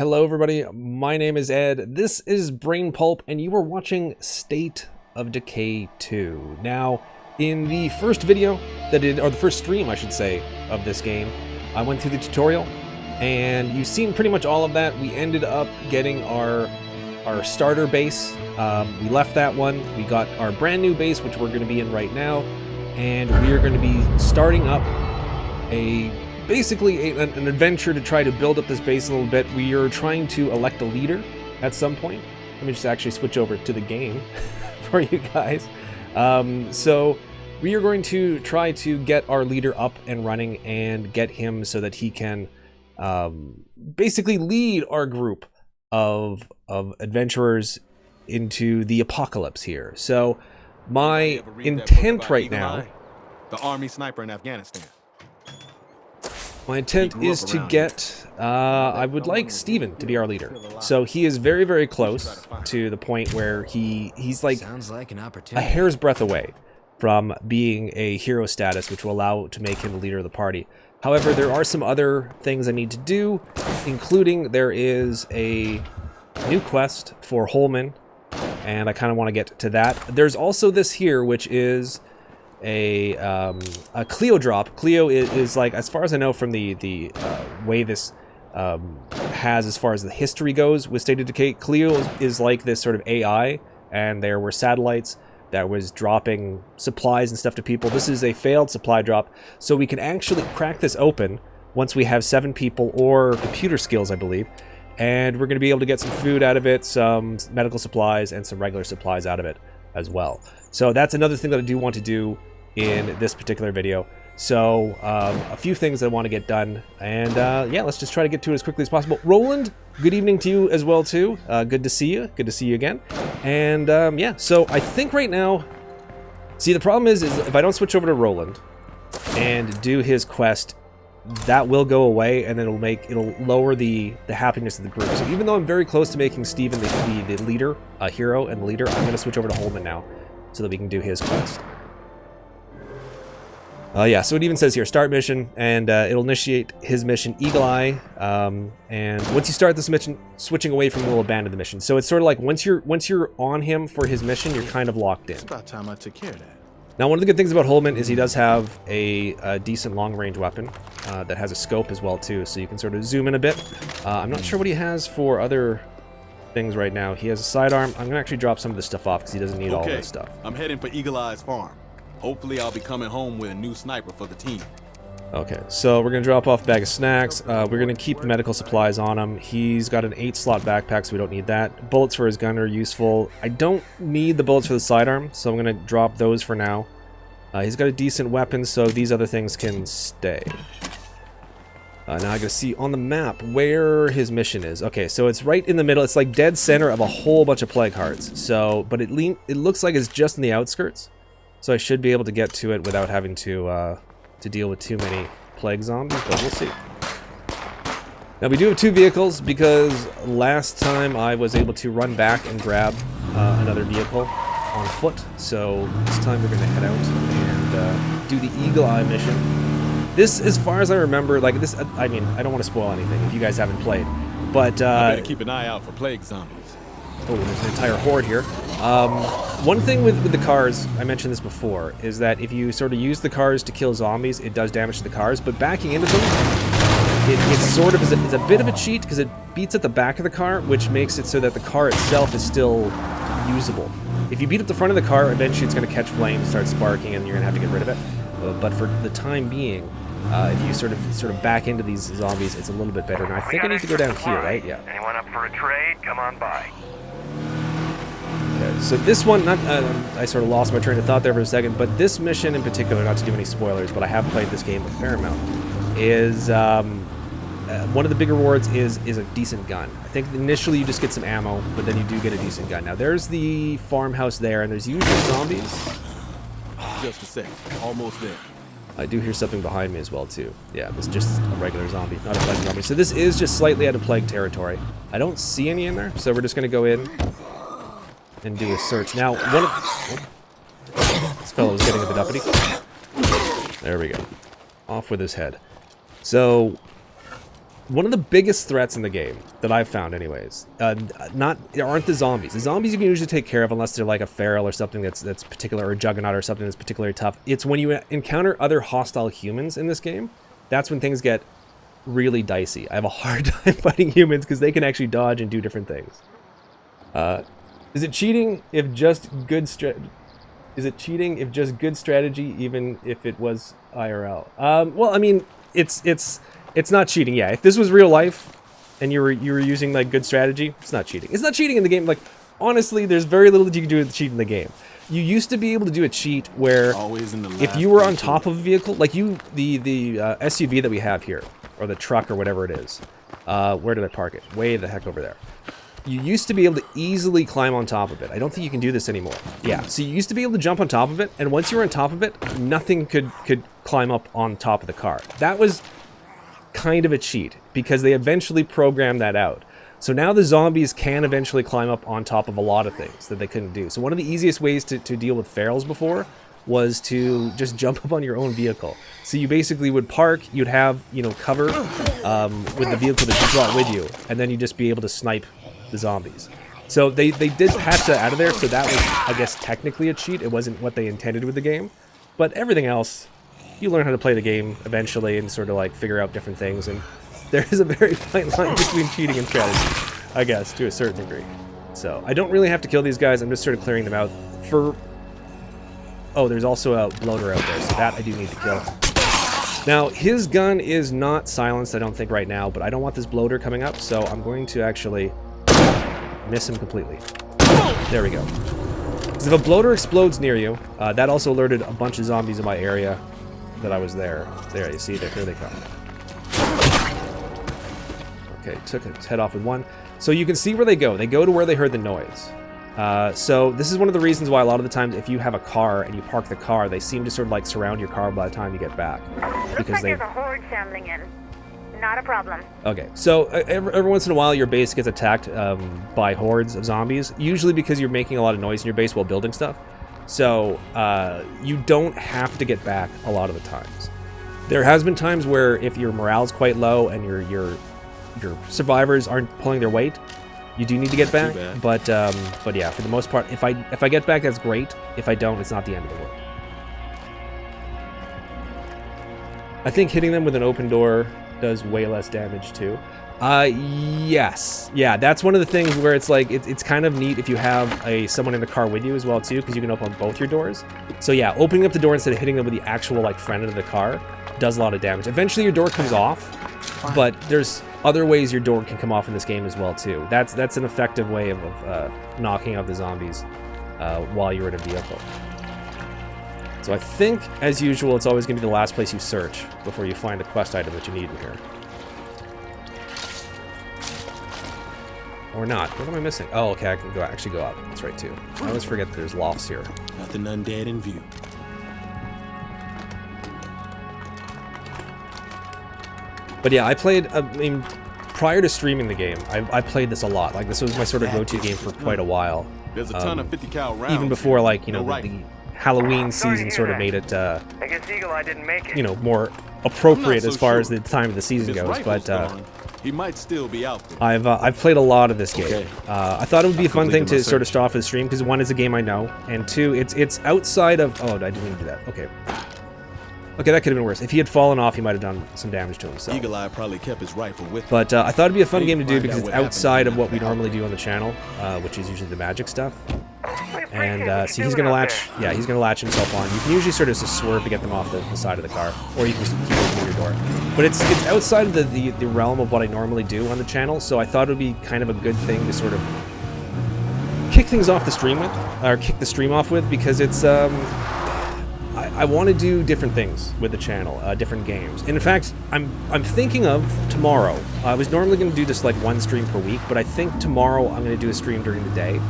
Hello everybody, my name is Ed, this is Brain Pulp, and you are watching State of Decay 2. Now, in the first video that or the first stream I should say, of this game, I went through the tutorial, and you've seen pretty much all of that. We ended up getting our starter base. We left that one, we got our brand new base, which we're going to be in right now, and we are going to be starting up basically an adventure to try to build up this base a little bit. We are trying to elect a leader at some point. Let me just actually switch over to the game for you guys. So we are going to try to get our leader up and running and get him so that he can basically lead our group of adventurers into the apocalypse here. So my intent right now, the army sniper in Afghanistan. My intent is to get, I would like Steven to be our leader. So he is very, very close to the point where he's like a hair's breadth away from being a hero status, which will allow to make him the leader of the party. However, there are some other things I need to do, including there is a new quest for Holman, and I kind of want to get to that. There's also this here, which is a Cleo Drop. Cleo is like, as far as I know from the way this has as far as the history goes with State of Decay, Cleo is like this sort of AI, and there were satellites that was dropping supplies and stuff to people. This is a failed supply drop, so we can actually crack this open once we have 7 people or computer skills, I believe, and we're going to be able to get some food out of it, some medical supplies, and some regular supplies out of it as well. So that's another thing that I do want to do in this particular video. So a few things that I want to get done, and yeah, let's just try to get to it as quickly as possible. Roland, good evening to you as well too. Good to see you again. And yeah, so I think right now, see, the problem is if I don't switch over to Roland and do his quest, that will go away, and then it'll lower the happiness of the group. So even though I'm very close to making Steven the leader, hero and the leader, I'm going to switch over to Holman now so that we can do his quest. Yeah, so it even says here, start mission, and it'll initiate his mission, Eagle Eye, and once you start this mission, switching away from him will abandon the mission. So it's sort of like once you're on him for his mission, you're kind of locked in. It's about time I took care of that. Now, one of the good things about Holman is he does have a decent long-range weapon that has a scope as well too, so you can sort of zoom in a bit. I'm not sure what he has for other things right now. He has a sidearm. I'm gonna actually drop some of this stuff off because he doesn't need all this stuff. I'm heading for Eagle Eye's farm. Hopefully I'll be coming home with a new sniper for the team. Okay, so we're gonna drop off a bag of snacks. We're gonna keep the medical supplies on him. He's got an 8-slot backpack, so we don't need that. Bullets for his gun are useful. I don't need the bullets for the sidearm, so I'm gonna drop those for now. He's got a decent weapon, so these other things can stay. Now I gotta see on the map where his mission is. Okay, so it's right in the middle. It's like dead center of a whole bunch of plague hearts. So, but it looks like it's just in the outskirts. So I should be able to get to it without having to deal with too many plague zombies, but we'll see. Now we do have 2 vehicles because last time I was able to run back and grab another vehicle on foot. So this time we're going to head out and do the Eagle Eye mission. This, as far as I remember, like this, I mean, I don't want to spoil anything if you guys haven't played, but I better keep an eye out for plague zombies. Oh, there's an entire horde here. One thing with the cars, I mentioned this before, is that if you sort of use the cars to kill zombies, it does damage to the cars, but backing into them, it sort of is a bit of a cheat because it beats at the back of the car, which makes it so that the car itself is still usable. If you beat up the front of the car, eventually it's going to catch flames, start sparking, and you're going to have to get rid of it. But for the time being, if you sort of back into these zombies, it's a little bit better. Now I think I need to go down here, right? Yeah. Anyone up for a trade? Come on by. Okay, so this one, I sort of lost my train of thought there for a second, but this mission in particular, not to give any spoilers, but I have played this game a fair amount, is one of the big rewards is a decent gun. I think initially you just get some ammo, but then you do get a decent gun. Now there's the farmhouse there, and there's usually zombies. Just a sec, almost there. I do hear something behind me as well too. Yeah, this is just a regular zombie, not a plague zombie. So this is just slightly out of plague territory. I don't see any in there, so we're just going to go in and do a search. Now, this fellow was getting a bit uppity. There we go. Off with his head. So one of the biggest threats in the game that I've found anyways, aren't the zombies. The zombies you can usually take care of unless they're like a feral or something that's particular, or a juggernaut or something that's particularly tough. It's when you encounter other hostile humans in this game, that's when things get really dicey. I have a hard time fighting humans because they can actually dodge and do different things. Is it cheating if just good strategy even if it was IRL? Well, I mean, it's not cheating. Yeah, if this was real life and you were using like good strategy, it's not cheating. It's not cheating in the game. Like, honestly, there's very little that you can do with cheat in the game. You used to be able to do a cheat where if you were on top of a vehicle, like the SUV that we have here, or the truck or whatever it is, where did I park it? Way the heck over there. You used to be able to easily climb on top of it. I don't think you can do this anymore. Yeah, so you used to be able to jump on top of it, and once you were on top of it, nothing could climb up on top of the car. That was kind of a cheat, because they eventually programmed that out. So now the zombies can eventually climb up on top of a lot of things that they couldn't do. So one of the easiest ways to deal with ferals before was to just jump up on your own vehicle. So you basically would park, you'd have, you know, cover with the vehicle that you brought with you, and then you'd just be able to snipe the zombies. So they did patch that out of there, so that was, I guess, technically a cheat. It wasn't what they intended with the game. But everything else, you learn how to play the game eventually and sort of like figure out different things, and there is a very fine line between cheating and strategy, I guess, to a certain degree. So I don't really have to kill these guys, I'm just sort of clearing them out for... Oh, there's also a bloater out there, so that I do need to kill. Now, his gun is not silenced, I don't think, right now, but I don't want this bloater coming up, so I'm going to actually miss him completely. There we go. Because if a bloater explodes near you, that also alerted a bunch of zombies in my area that I was there. There, you see, here they come. Okay, took its head off with one. So you can see where they go. They go to where they heard the noise. So this is one of the reasons why a lot of the times if you have a car and you park the car, they seem to sort of like surround your car by the time you get back. Looks like there's a horde shambling in. Not a problem. Okay, so every once in a while your base gets attacked by hordes of zombies, usually because you're making a lot of noise in your base while building stuff. So you don't have to get back a lot of the times. There has been times where if your morale's quite low and your survivors aren't pulling their weight, you do need to get back. But yeah, for the most part, if I get back, that's great. If I don't, it's not the end of the world. I think hitting them with an open door does way less damage too. Yes. Yeah, that's one of the things where it's like, it's kind of neat if you have someone in the car with you as well too, because you can open both your doors. So yeah, opening up the door instead of hitting them with the actual like front end of the car does a lot of damage. Eventually your door comes off, but there's other ways your door can come off in this game as well too. That's an effective way of knocking out the zombies while you're in a vehicle. So I think, as usual, it's always going to be the last place you search before you find the quest item that you need in here. Or not. What am I missing? Oh, okay, I can actually go up. That's right, too. I always forget that there's lofts here. Nothing undead in view. But yeah, I played, I mean, prior to streaming the game, I played this a lot. Like, this was my sort of go-to game for quite a while. There's a ton of 50 cal rounds. Even before, like, you know, the Halloween season sort of made it, I guess Eagle Eye didn't make it. you know, more appropriate as far as the time of the season goes. But he might still be out there. I've played a lot of this game. Okay. I thought it would be a fun thing to sort of start off with the stream because one, it's a game I know, and two, it's outside of. Oh, I didn't mean to do that. Okay. Okay, that could have been worse. If he had fallen off, he might have done some damage to himself. Eagle Eye probably kept his rifle with him. But I thought it'd be a fun game to do because it's outside of what we normally do on the channel, which is usually the magic stuff. And see, he's gonna latch. Yeah, he's gonna latch himself on. You can usually sort of just swerve to get them off the side of the car, or you can just keep opening your door. But it's outside of the realm of what I normally do on the channel, so I thought it would be kind of a good thing to sort of kick things off the stream with, or kick the stream off with, because it's I want to do different things with the channel, different games. And in fact, I'm thinking of tomorrow. I was normally going to do just like one stream per week, but I think tomorrow I'm going to do a stream during the day,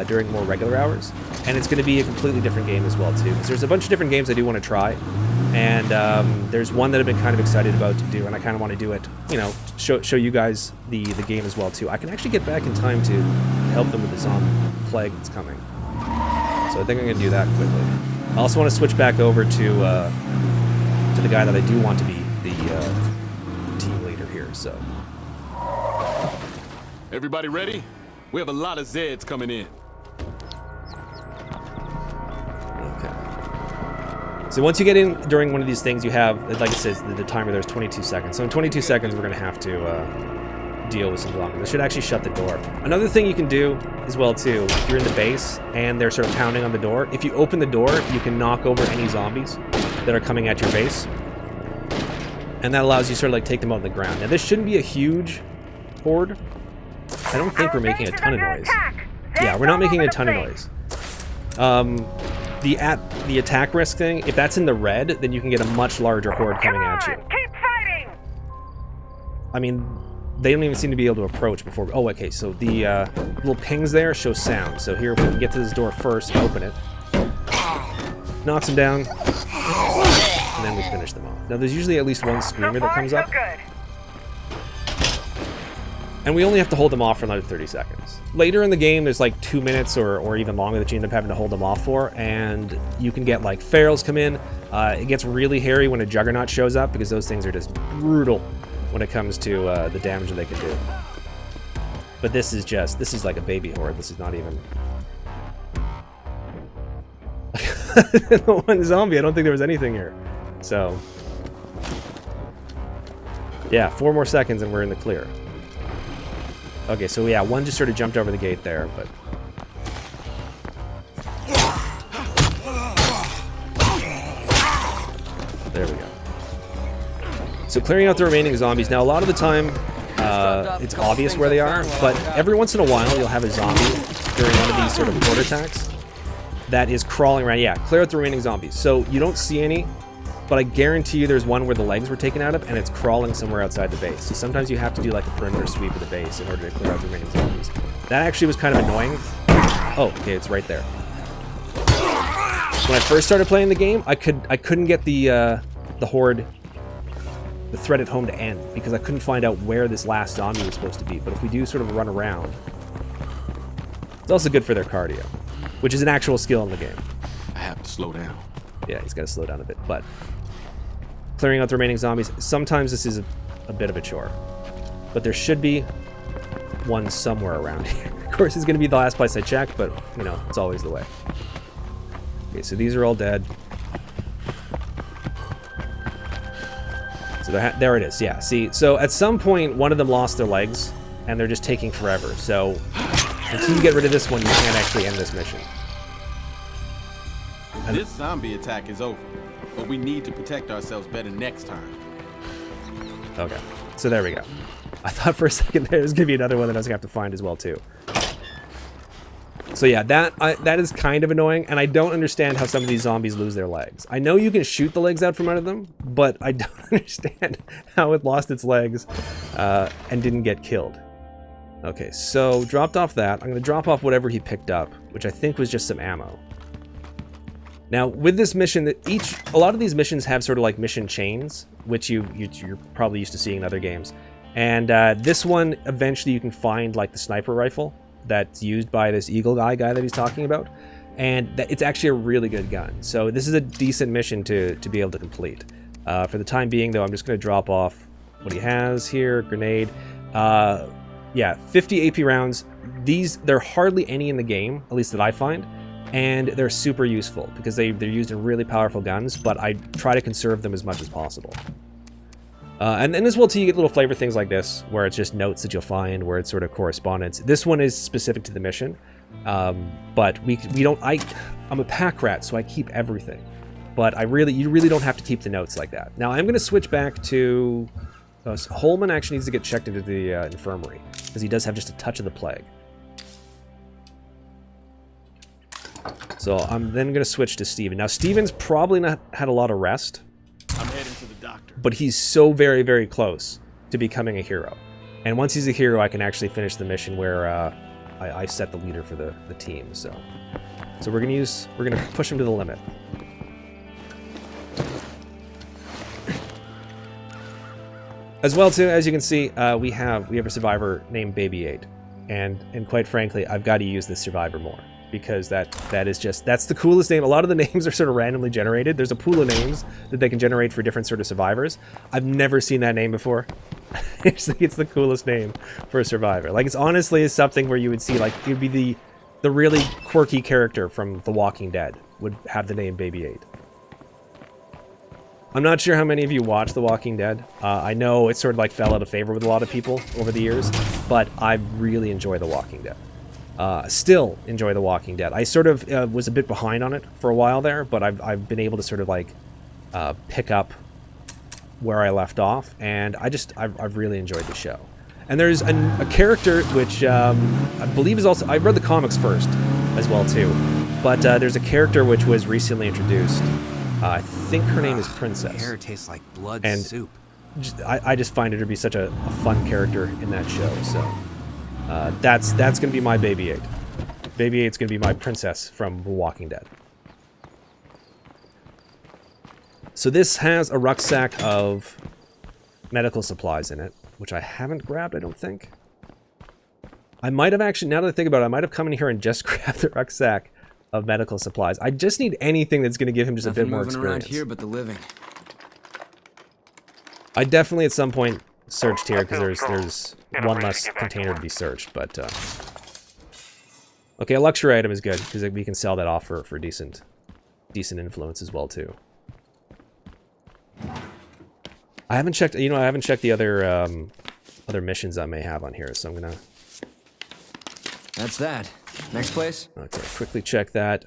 during more regular hours. And it's going to be a completely different game as well too, because there's a bunch of different games I do want to try. And there's one that I've been kind of excited about to do, and I kind of want to do it, you know, show you guys the game as well too. I can actually get back in time to help them with the zombie plague that's coming. So I think I'm going to do that quickly. I also want to switch back over to the guy that I do want to be the team leader here, so Everybody ready? We have a lot of Zeds coming in. Okay. So once you get in during one of these things, you have, like it says, the timer there's 22 seconds. So in 22 seconds, we're going to have to deal with some zombies. This should actually shut the door. Another thing you can do as well, too, if you're in the base and they're sort of pounding on the door, if you open the door, you can knock over any zombies that are coming at your base. And that allows you to sort of like take them out on the ground. Now, this shouldn't be a huge horde. I don't think we're making a ton of noise. Yeah, we're not making a ton of noise. The attack risk thing, if that's in the red, then you can get a much larger horde coming at you. Keep fighting! I mean, they don't even seem to be able to approach before. Oh, okay, so the little pings there show sound. So here, if we can get to this door first and open it, knocks them down, and then we finish them off. Now, there's usually at least one screamer that comes up. And we only have to hold them off for another 30 seconds. Later in the game, there's like 2 minutes or even longer that you end up having to hold them off for, and you can get like ferals come in. It gets really hairy when a juggernaut shows up because those things are just brutal when it comes to the damage that they can do. But this is like a baby horde. This is not even... The one zombie, I don't think there was anything here. So... yeah, 4 more seconds and we're in the clear. Okay, so yeah, one just sort of jumped over the gate there, but... there we go. So clearing out the remaining zombies. Now, a lot of the time, it's obvious where they are, but every once in a while, you'll have a zombie during one of these sort of horde attacks that is crawling around. Yeah, clear out the remaining zombies. So you don't see any, but I guarantee you there's one where the legs were taken out of, and it's crawling somewhere outside the base. So sometimes you have to do like a perimeter sweep of the base in order to clear out the remaining zombies. That actually was kind of annoying. Oh, okay, it's right there. When I first started playing the game, I couldn't get the horde, the threat at home to end, because I couldn't find out where this last zombie was supposed to be. But if we do sort of run around, it's also good for their cardio, which is an actual skill in the game. I have to slow down. Yeah, he's got to slow down a bit, but clearing out the remaining zombies, sometimes this is a bit of a chore. But there should be one somewhere around here. Of course, it's going to be the last place I check, but, you know, it's always the way. Okay, so these are all dead. So there it is, yeah. See, so at some point, one of them lost their legs, and they're just taking forever. So until you get rid of this one, you can't actually end this mission. This zombie attack is over, but we need to protect ourselves better next time. Okay, so there we go. I thought for a second there was going to be another one that I was going to have to find as well, too. So yeah, that is kind of annoying, and I don't understand how some of these zombies lose their legs. I know you can shoot the legs out from under them, but I don't understand how it lost its legs and didn't get killed. Okay, so dropped off that. I'm going to drop off whatever he picked up, which I think was just some ammo. Now, with this mission, a lot of these missions have sort of like mission chains, which you're probably used to seeing in other games. And this one, eventually you can find like the sniper rifle that's used by this Eagle guy that he's talking about. And it's actually a really good gun. So this is a decent mission to be able to complete. For the time being, though, I'm just going to drop off what he has here. Grenade. Yeah, 50 AP rounds. There are hardly any in the game, at least that I find. And they're super useful because they're used in really powerful guns, but I try to conserve them as much as possible. And as well, too, you get little flavor things like this, where it's just notes that you'll find, where it's sort of correspondence. This one is specific to the mission, but we don't. I'm a pack rat, so I keep everything. But you really don't have to keep the notes like that. Now I'm going to switch back to Holman. Actually needs to get checked into the infirmary because he does have just a touch of the plague. So I'm then going to switch to Steven. Now, Steven's probably not had a lot of rest. I'm heading to the doctor. But he's so very, very close to becoming a hero. And once he's a hero, I can actually finish the mission where I set the leader for the team. So we're going to push him to the limit. As well, too, as you can see, we have a survivor named Baby 8. And quite frankly, I've got to use this survivor more. because that is just, that's the coolest name. A lot of the names are sort of randomly generated. There's a pool of names that they can generate for different sort of survivors. I've never seen that name before. I just think it's the coolest name for a survivor. Like, it's honestly something where you would see, like, it would be the really quirky character from The Walking Dead would have the name Baby-8. I'm not sure how many of you watch The Walking Dead. I know it sort of like fell out of favor with a lot of people over the years, but I really enjoy The Walking Dead. Still enjoy The Walking Dead. I sort of was a bit behind on it for a while there, but I've been able to sort of like pick up where I left off, and I've really enjoyed the show. And there's a character which I believe is also, I read the comics first as well too, but there's a character which was recently introduced. I think her name is Princess. Hair tastes like blood and soup. I just find her to be such a fun character in that show, so that's going to be my Baby-8. Baby-8's going to be my princess from The Walking Dead. So this has a rucksack of medical supplies in it, which I haven't grabbed, I don't think. I might have actually, now that I think about it, I might have come in here and just grabbed the rucksack of medical supplies. I just need anything that's going to give him just a bit more experience. Around here but the living. I definitely at some point searched here because there's one less container to be searched, but okay, a luxury item is good because we can sell that off for decent influence as well too. I haven't checked, you know, I haven't checked the other missions I may have on here, so I'm gonna. That's that. Next place? Okay, quickly check that.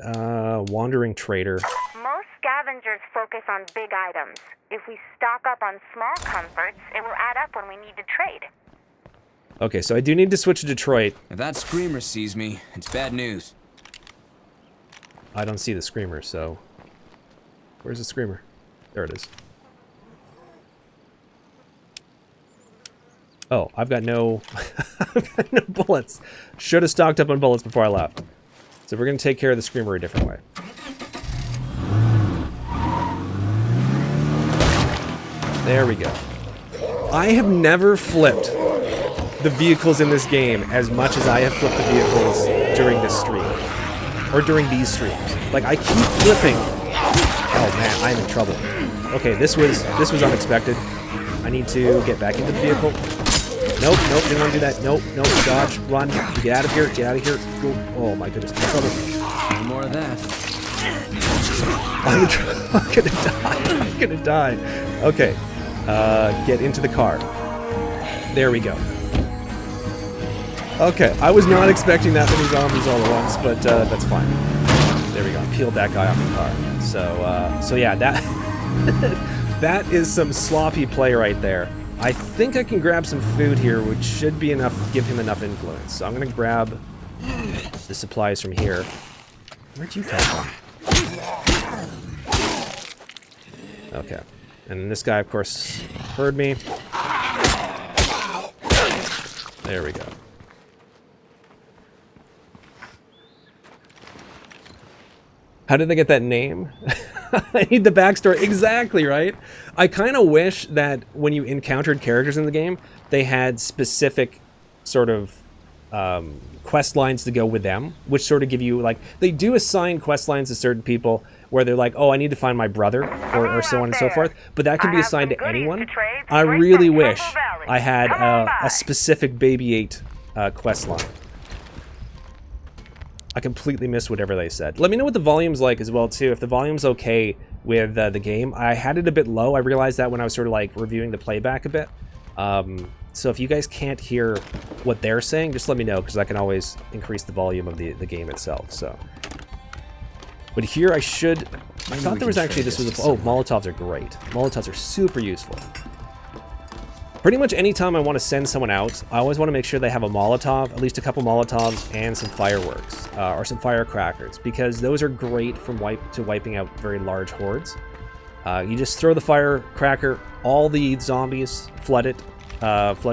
Wandering Trader. Most scavengers focus on big items. If we stock up on small comforts, it will add up when we need to trade. Okay, so I do need to switch to Detroit. If that screamer sees me, it's bad news. I don't see the screamer, so... Where's the screamer? There it is. Oh, I've got no... I've got no bullets. Should have stocked up on bullets before I left. So we're going to take care of the screamer a different way. There we go. I have never flipped the vehicles in this game as much as I have flipped the vehicles during this stream. Or during these streams. Like, I keep flipping. Oh man, I'm in trouble. Okay, this was unexpected. I need to get back into the vehicle. Nope, didn't want to do that. Nope, dodge, run, get out of here, Go. Oh my goodness, I'm in trouble. No more of that. I'm gonna die. Okay, get into the car. There we go. Okay, I was not expecting that many zombies all at once, but that's fine. There we go, I peeled that guy off the car. So yeah, that that is some sloppy play right there. I think I can grab some food here, which should be enough, give him enough influence. So I'm gonna grab the supplies from here. Where'd you come from? Okay. And this guy, of course, heard me. There we go. How did they get that name? I need the backstory. Exactly, right? I kind of wish that when you encountered characters in the game, they had specific sort of quest lines to go with them, which sort of give you, like, they do assign quest lines to certain people where they're like, oh, I need to find my brother, or so on and so forth, but that can be assigned to anyone. I really wish I had a specific Baby-8 quest line. I completely missed whatever they said. Let me know what the volume's like as well, too. If the volume's okay with the game. I had it a bit low. I realized that when I was sort of like reviewing the playback a bit. So if you guys can't hear what they're saying, just let me know, because I can always increase the volume of the game itself. So, but here I should... I thought there was actually... This was... Oh, Molotovs are great. Molotovs are super useful. Pretty much any time I want to send someone out, I always want to make sure they have a Molotov, at least a couple Molotovs, and some fireworks, or some firecrackers, because those are great from wiping out very large hordes. You just throw the firecracker, all the zombies flood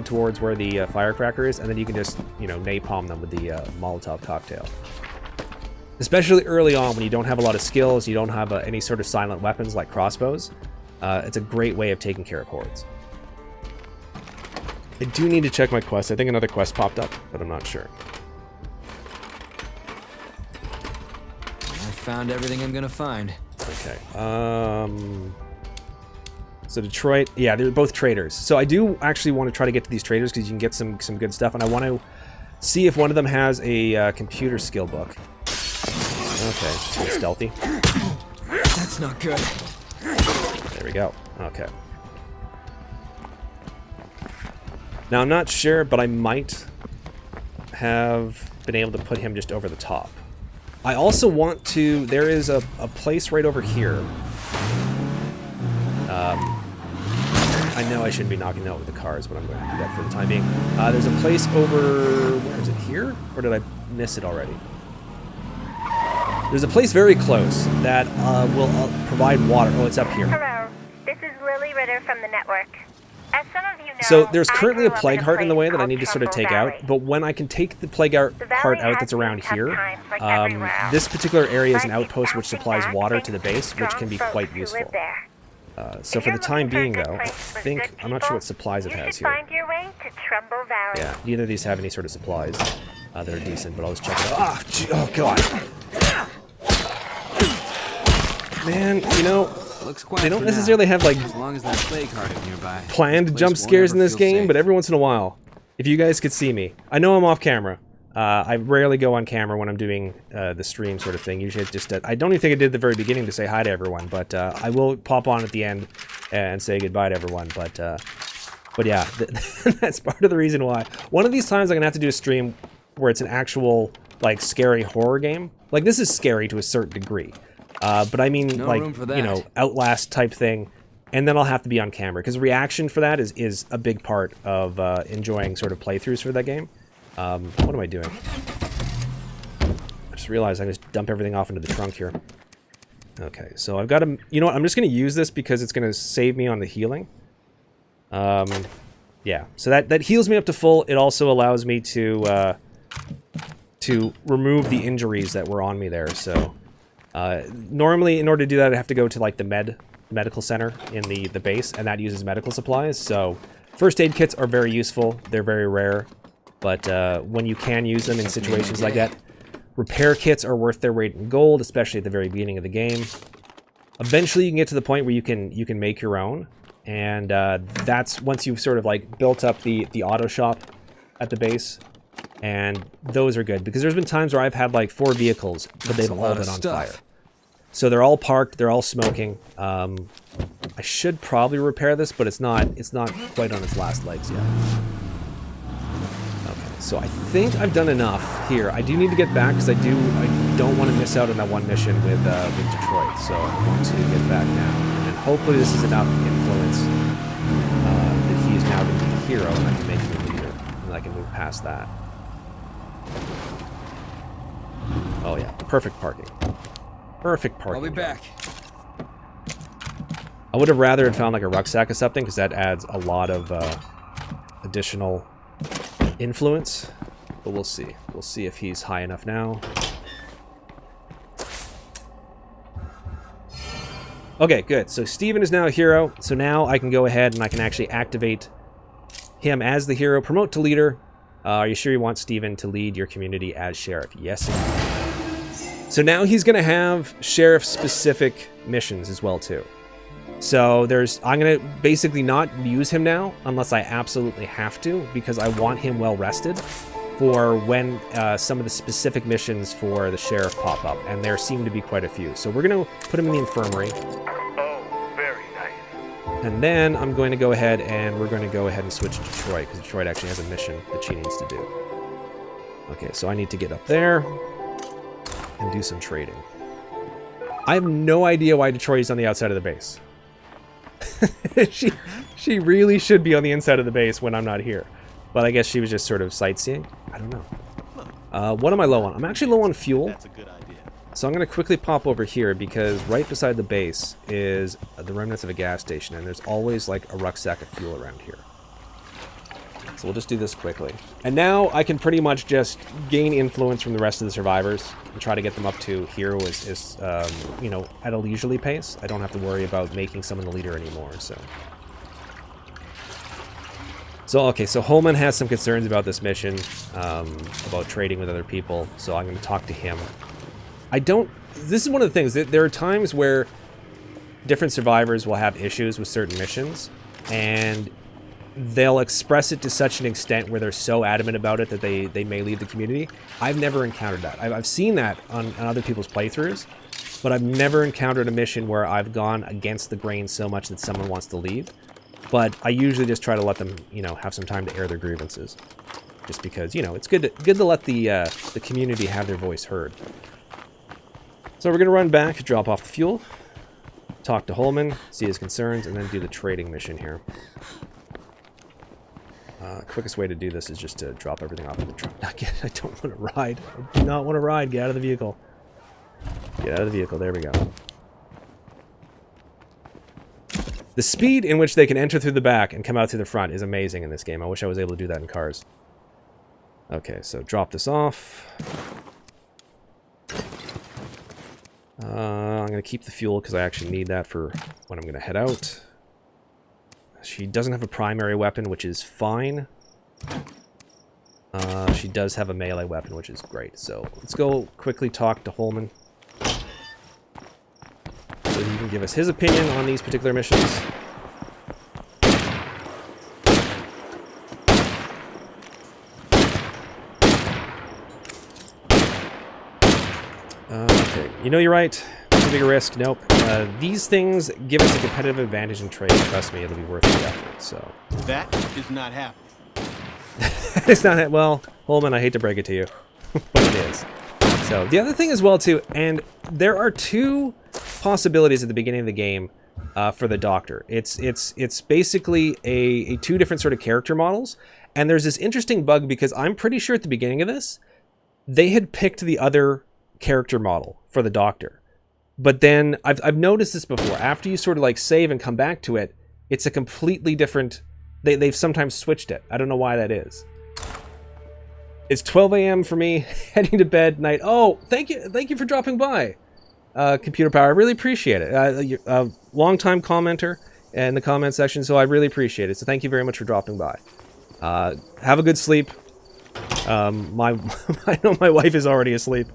towards where the firecracker is, and then you can just, you know, napalm them with the Molotov cocktail. Especially early on when you don't have a lot of skills, you don't have any sort of silent weapons like crossbows. It's a great way of taking care of hordes. I do need to check my quest. I think another quest popped up, but I'm not sure. found everything I'm gonna find. Okay. So Detroit, yeah, they're both traders. So I do actually want to try to get to these traders because you can get some good stuff, and I want to see if one of them has a computer skill book. Okay, just get stealthy. That's not good. There we go. Okay. Now I'm not sure, but I might have been able to put him just over the top. I also want to... There is a place right over here. I know I shouldn't be knocking out with the cars, but I'm going to do that for the time being. There's a place over... Where is it? Here? Or did I miss it already? There's a place very close that will provide water. Oh, it's up here. Hello, this is Lily Ritter from the network. As some of you know, So there's currently I a grew up plague in heart in the place way that I called need to sort of Trumbull take out, Valley. but when I can take the plague heart The valley out has that's around seen here, tough times like everywhere else. this particular area is an But it's outpost which bouncing supplies back water thanks to the to base, which can be strong quite folks who useful. live there. So If for you're the time looking being, for a good though, I place with think... good I'm not sure what people, supplies it you has should here. find your way to Trumbull Valley. Yeah, neither of these have any sort of supplies that are decent, but I'll just check it out. Ah, oh god. Man, you know, Looks quiet they don't for necessarily now. have, like, As long as that plague heart is nearby. planned the place jump won't scares in ever this feel game, safe. but every once in a while, if you guys could see me. I know I'm off camera. I rarely go on camera when I'm doing the stream sort of thing. Usually it's just... I don't even think I did at the very beginning to say hi to everyone, but I will pop on at the end and say goodbye to everyone. But yeah, that's part of the reason why. One of these times I'm going to have to do a stream where it's an actual, like, scary horror game. Like, this is scary to a certain degree. But I mean, No like, room for you know, that. Outlast type thing. And then I'll have to be on camera, because reaction for that is a big part of enjoying sort of playthroughs for that game. What am I doing? I just realized I just dump everything off into the trunk here. Okay, so I've got to... You know what? I'm just going to use this because it's going to save me on the healing. Yeah, so that heals me up to full. It also allows me to remove the injuries that were on me there. So normally, in order to do that, I have to go to like the medical center in the base, and that uses medical supplies. So first aid kits are very useful. They're very rare, but when you can use them in situations like that, repair kits are worth their weight in gold, especially at the very beginning of the game. Eventually, you can get to the point where you can make your own, and that's once you've sort of like built up the auto shop at the base, and those are good because there's been times where I've had like 4 vehicles, but they've all been on fire. So they're all parked, they're all smoking. I should probably repair this, but it's not quite on its last legs yet. Okay, so I think I've done enough here. I do need to get back because I don't want to miss out on that one mission with Detroit. So I want to get back now, and then hopefully this is enough influence that he is now going to be a hero, and I can make him a leader, and I can move past that. Oh yeah, perfect parking. Perfect parking. I'll be back. I would have rather had found like a rucksack or something, because that adds a lot of additional influence. But we'll see. We'll see if he's high enough now. Okay, good. So Steven is now a hero. So now I can go ahead and I can actually activate him as the hero. Promote to leader. Are you sure you want Steven to lead your community as sheriff? Yes, indeed. So now he's going to have sheriff-specific missions as well, too. So I'm going to basically not use him now unless I absolutely have to, because I want him well-rested for when some of the specific missions for the sheriff pop up, and there seem to be quite a few. So we're going to put him in the infirmary. Oh, very nice. And then I'm going to go ahead and we're going to go ahead and switch to Detroit, because Detroit actually has a mission that she needs to do. Okay, so I need to get up there and do some trading. I have no idea why Detroit is on the outside of the base. she really should be on the inside of the base when I'm not here. But I guess she was just sort of sightseeing. I don't know. What am I low on? I'm actually low on fuel. That's a good idea. So I'm going to quickly pop over here, because right beside the base is the remnants of a gas station, and there's always like a rucksack of fuel around here. So we'll just do this quickly. And now I can pretty much just gain influence from the rest of the survivors and try to get them up to hero you know, at a leisurely pace. I don't have to worry about making someone the leader anymore, so. Okay, so Holman has some concerns about this mission, about trading with other people, so I'm going to talk to him. I don't... This is one of the things. There are times where different survivors will have issues with certain missions, and they'll express it to such an extent where they're so adamant about it that they may leave the community. I've never encountered that. I've seen that on other people's playthroughs, but I've never encountered a mission where I've gone against the grain so much that someone wants to leave. But I usually just try to let them, you know, have some time to air their grievances. Just because, you know, it's good to let the community have their voice heard. So we're going to run back, drop off the fuel, talk to Holman, see his concerns, and then do the trading mission here. Quickest way to do this is just to drop everything off of the truck. I don't want to ride. I do not want to ride. Get out of the vehicle. Get out of the vehicle. There we go. The speed in which they can enter through the back and come out through the front is amazing in this game. I wish I was able to do that in cars. Okay, so drop this off. I'm going to keep the fuel because I actually need that for when I'm going to head out. She doesn't have a primary weapon, which is fine. She does have a melee weapon, which is great. So let's go quickly talk to Holman, so he can give us his opinion on these particular missions. Okay, you know you're right. Too big a risk. Nope. These things give us a competitive advantage in trade. Trust me, it'll be worth the effort. So That is not happening. it's not. Well, Holman, I hate to break it to you, but it is. So the other thing as well too, and there are two possibilities at the beginning of the game for the Doctor. It's basically a two different sort of character models, and there's this interesting bug because I'm pretty sure at the beginning of this they had picked the other character model for the Doctor. But then I've noticed this before. After you sort of like save and come back to it, it's a completely different... They've sometimes switched it. I don't know why that is. It's 12 a.m. for me, heading to bed night. Oh, thank you for dropping by, Computer Power. I really appreciate it. You're a long-time commenter in the comment section, so I really appreciate it. So thank you very much for dropping by. Have a good sleep. I know my wife is already asleep,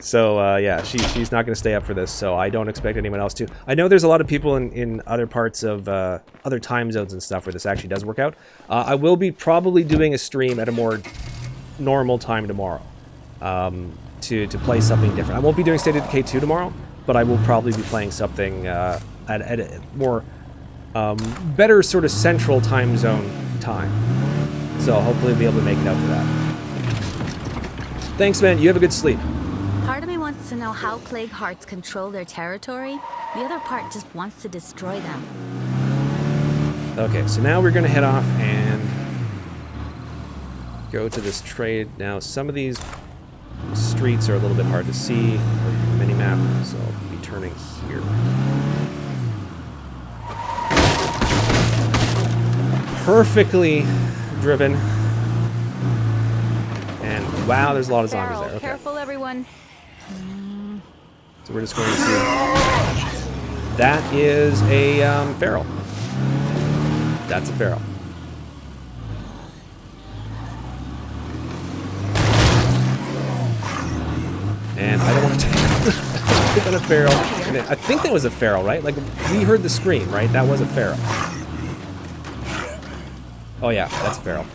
so yeah, she's not going to stay up for this, so I don't expect anyone else to. I know there's a lot of people in other parts of other time zones and stuff where this actually does work out. I will be probably doing a stream at a more normal time tomorrow to play something different. I won't be doing State of Decay 2 tomorrow, but I will probably be playing something at a more better sort of central time zone time. So hopefully I'll be able to make it out for that. Thanks, man. You have a good sleep. Part of me wants to know how Plague Hearts control their territory. The other part just wants to destroy them. Okay, so now we're going to head off and go to this trade. Now, some of these streets are a little bit hard to see on the mini-map, so I'll be turning here. Perfectly driven. And wow, there's a lot of zombies there. Okay. Careful, everyone. So we're just going to see. That is a feral. That's a feral. And I don't want to take on a feral. And I think that was a feral, right? Like, we heard the scream, right? That was a feral. Oh yeah, that's a feral.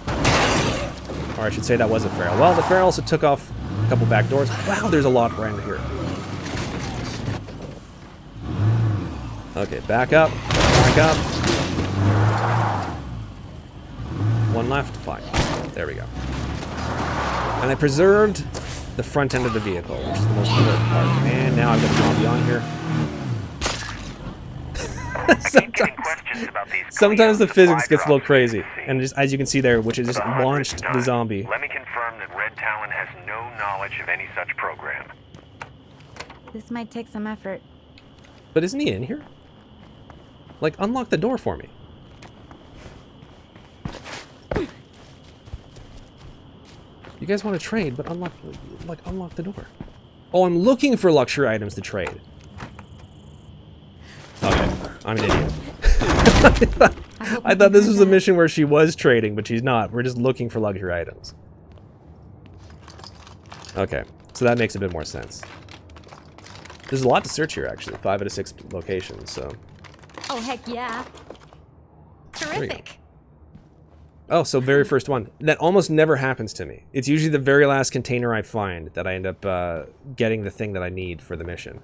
Or I should say that was a feral. Well, the feral also took off a couple back doors. Wow, there's a lot around here. Okay, back up. Back up. One left. Fine. There we go. And I preserved the front end of the vehicle, which is the most important part. And now I've got a zombie on here. Sometimes the physics gets a little crazy, and just as you can see there, which is just launched the zombie. Let me confirm that Red Talon has no knowledge of any such program. This might take some effort. But isn't he in here? Like, unlock the door for me. You guys want to trade, but unlock the door. Oh, I'm looking for luxury items to trade. Okay, I'm an idiot. I thought this was a mission where she was trading, but she's not. We're just looking for luxury items. Okay, so that makes a bit more sense. There's a lot to search here, actually. 5 out of 6 locations, so... Oh, heck yeah. Terrific. Oh, so very first one. That almost never happens to me. It's usually the very last container I find that I end up getting the thing that I need for the mission.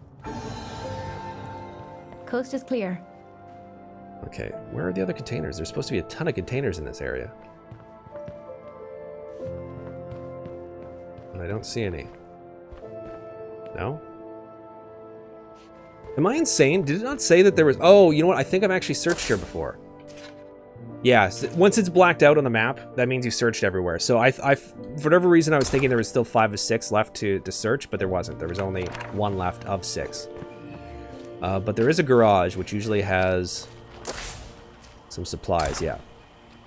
Coast is clear. Okay, where are the other containers? There's supposed to be a ton of containers in this area. And I don't see any. No? Am I insane? Did it not say that there was... Oh, you know what? I think I've actually searched here before. Yeah, once it's blacked out on the map, that means you searched everywhere. So I for whatever reason, I was thinking there was still 5 of 6 left to search, but there wasn't. There was only 1 left of 6. But there is a garage, which usually has some supplies, yeah.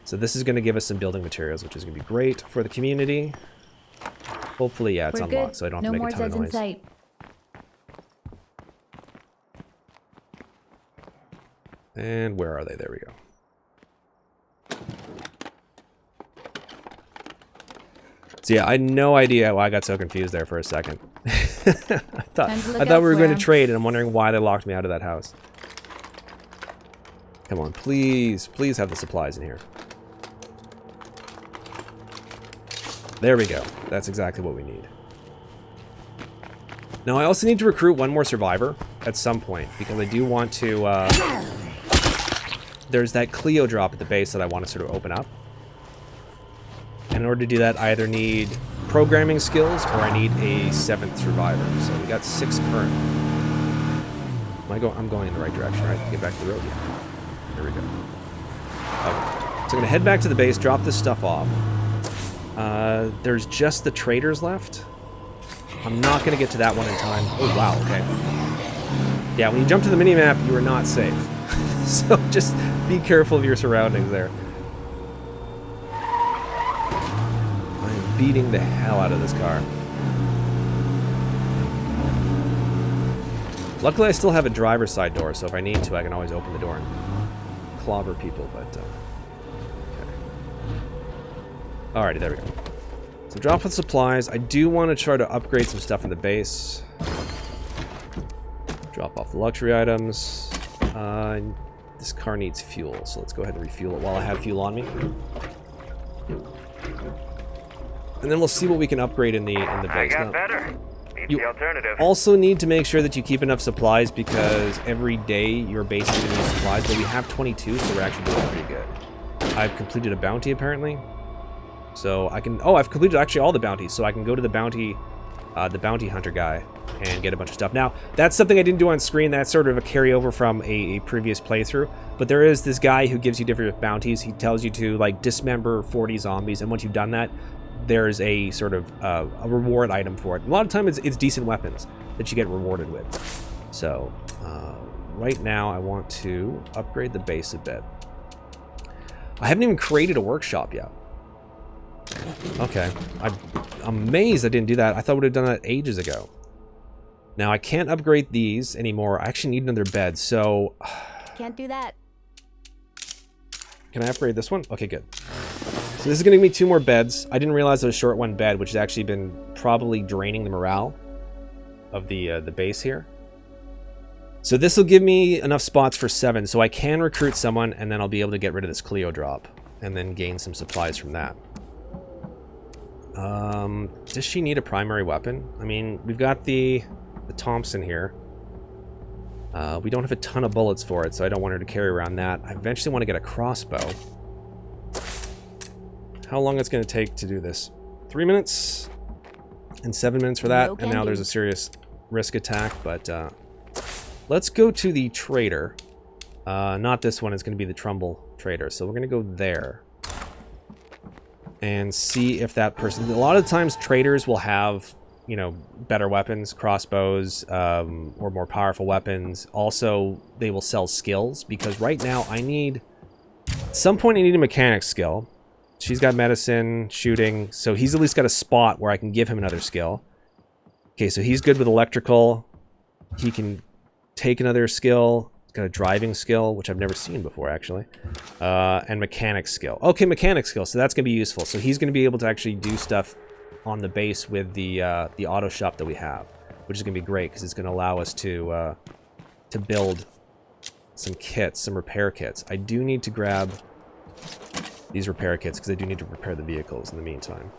So this is going to give us some building materials, which is going to be great for the community. Hopefully, yeah, it's We're unlocked, good. so I don't have to make a ton of No more noise. Zeds in sight. And where are they? There we go. So yeah, I had no idea why I got so confused there for a second. I thought we were going to trade, and I'm wondering why they locked me out of that house. Come on, please, please have the supplies in here. There we go. That's exactly what we need. Now, I also need to recruit 1 more survivor at some point, because I do want to... there's that Cleo Drop at the base that I want to sort of open up. And in order to do that, I either need programming skills or I need a 7th survivor. So we got 6 current. I'm going in the right direction, right? Get back to the road. Yeah. There we go. Okay. So I'm going to head back to the base, drop this stuff off. There's just the traders left. I'm not going to get to that one in time. Oh, wow, okay. Yeah, when you jump to the minimap, you are not safe. So just be careful of your surroundings there. I am beating the hell out of this car. Luckily, I still have a driver's side door, so if I need to, I can always open the door and clobber people, but... okay. Alrighty, there we go. So drop with supplies. I do want to try to upgrade some stuff in the base. Drop off the luxury items. This car needs fuel, so let's go ahead and refuel it while I have fuel on me. And then we'll see what we can upgrade in the base. I got better. Beats You the alternative. also need to make sure that you keep enough supplies because every day your base is going to need supplies, but we have 22, so we're actually doing pretty good. I've completed a bounty apparently. So I can... Oh, I've completed actually all the bounties, so I can go to the bounty hunter guy and get a bunch of stuff. Now, that's something I didn't do on screen. That's sort of a carryover from a previous playthrough. But there is this guy who gives you different bounties. He tells you to, like, dismember 40 zombies, and once you've done that, there's a sort of a reward item for it. A lot of times it's decent weapons that you get rewarded with. So, right now I want to upgrade the base a bit. I haven't even created a workshop yet. Okay, I'm amazed I didn't do that. I thought I would have done that ages ago. Now, I can't upgrade these anymore. I actually need another bed, so... Can't do that. Can I upgrade this one? Okay, good. So this is going to give me 2 more beds. I didn't realize it was short 1 bed, which has actually been probably draining the morale of the base here. So this will give me enough spots for 7, so I can recruit someone, and then I'll be able to get rid of this Cleo Drop, and then gain some supplies from that. Does she need a primary weapon? I mean, we've got the Thompson here. We don't have a ton of bullets for it, so I don't want her to carry around that. I eventually want to get a crossbow. How long it's going to take to do this? 3 minutes and 7 minutes for that, and now there's a serious risk attack, but let's go to the trader. Not this one, it's going to be the Trumbull Trader, so we're going to go there and see if that person... A lot of times traders will have, you know, better weapons, crossbows, or more powerful weapons. Also, they will sell skills, because right now I need... At some point I need a mechanic skill. She's got medicine, shooting, so he's at least got a spot where I can give him another skill. Okay, so he's good with electrical. He can take another skill. He's got a driving skill, which I've never seen before, actually. And mechanic skill. Okay, mechanic skill, so that's going to be useful. So he's going to be able to actually do stuff on the base with the auto shop that we have. which is going to be great because it's going to allow us to build some kits, some repair kits. I do need to grab these repair kits because I do need to repair the vehicles in the meantime.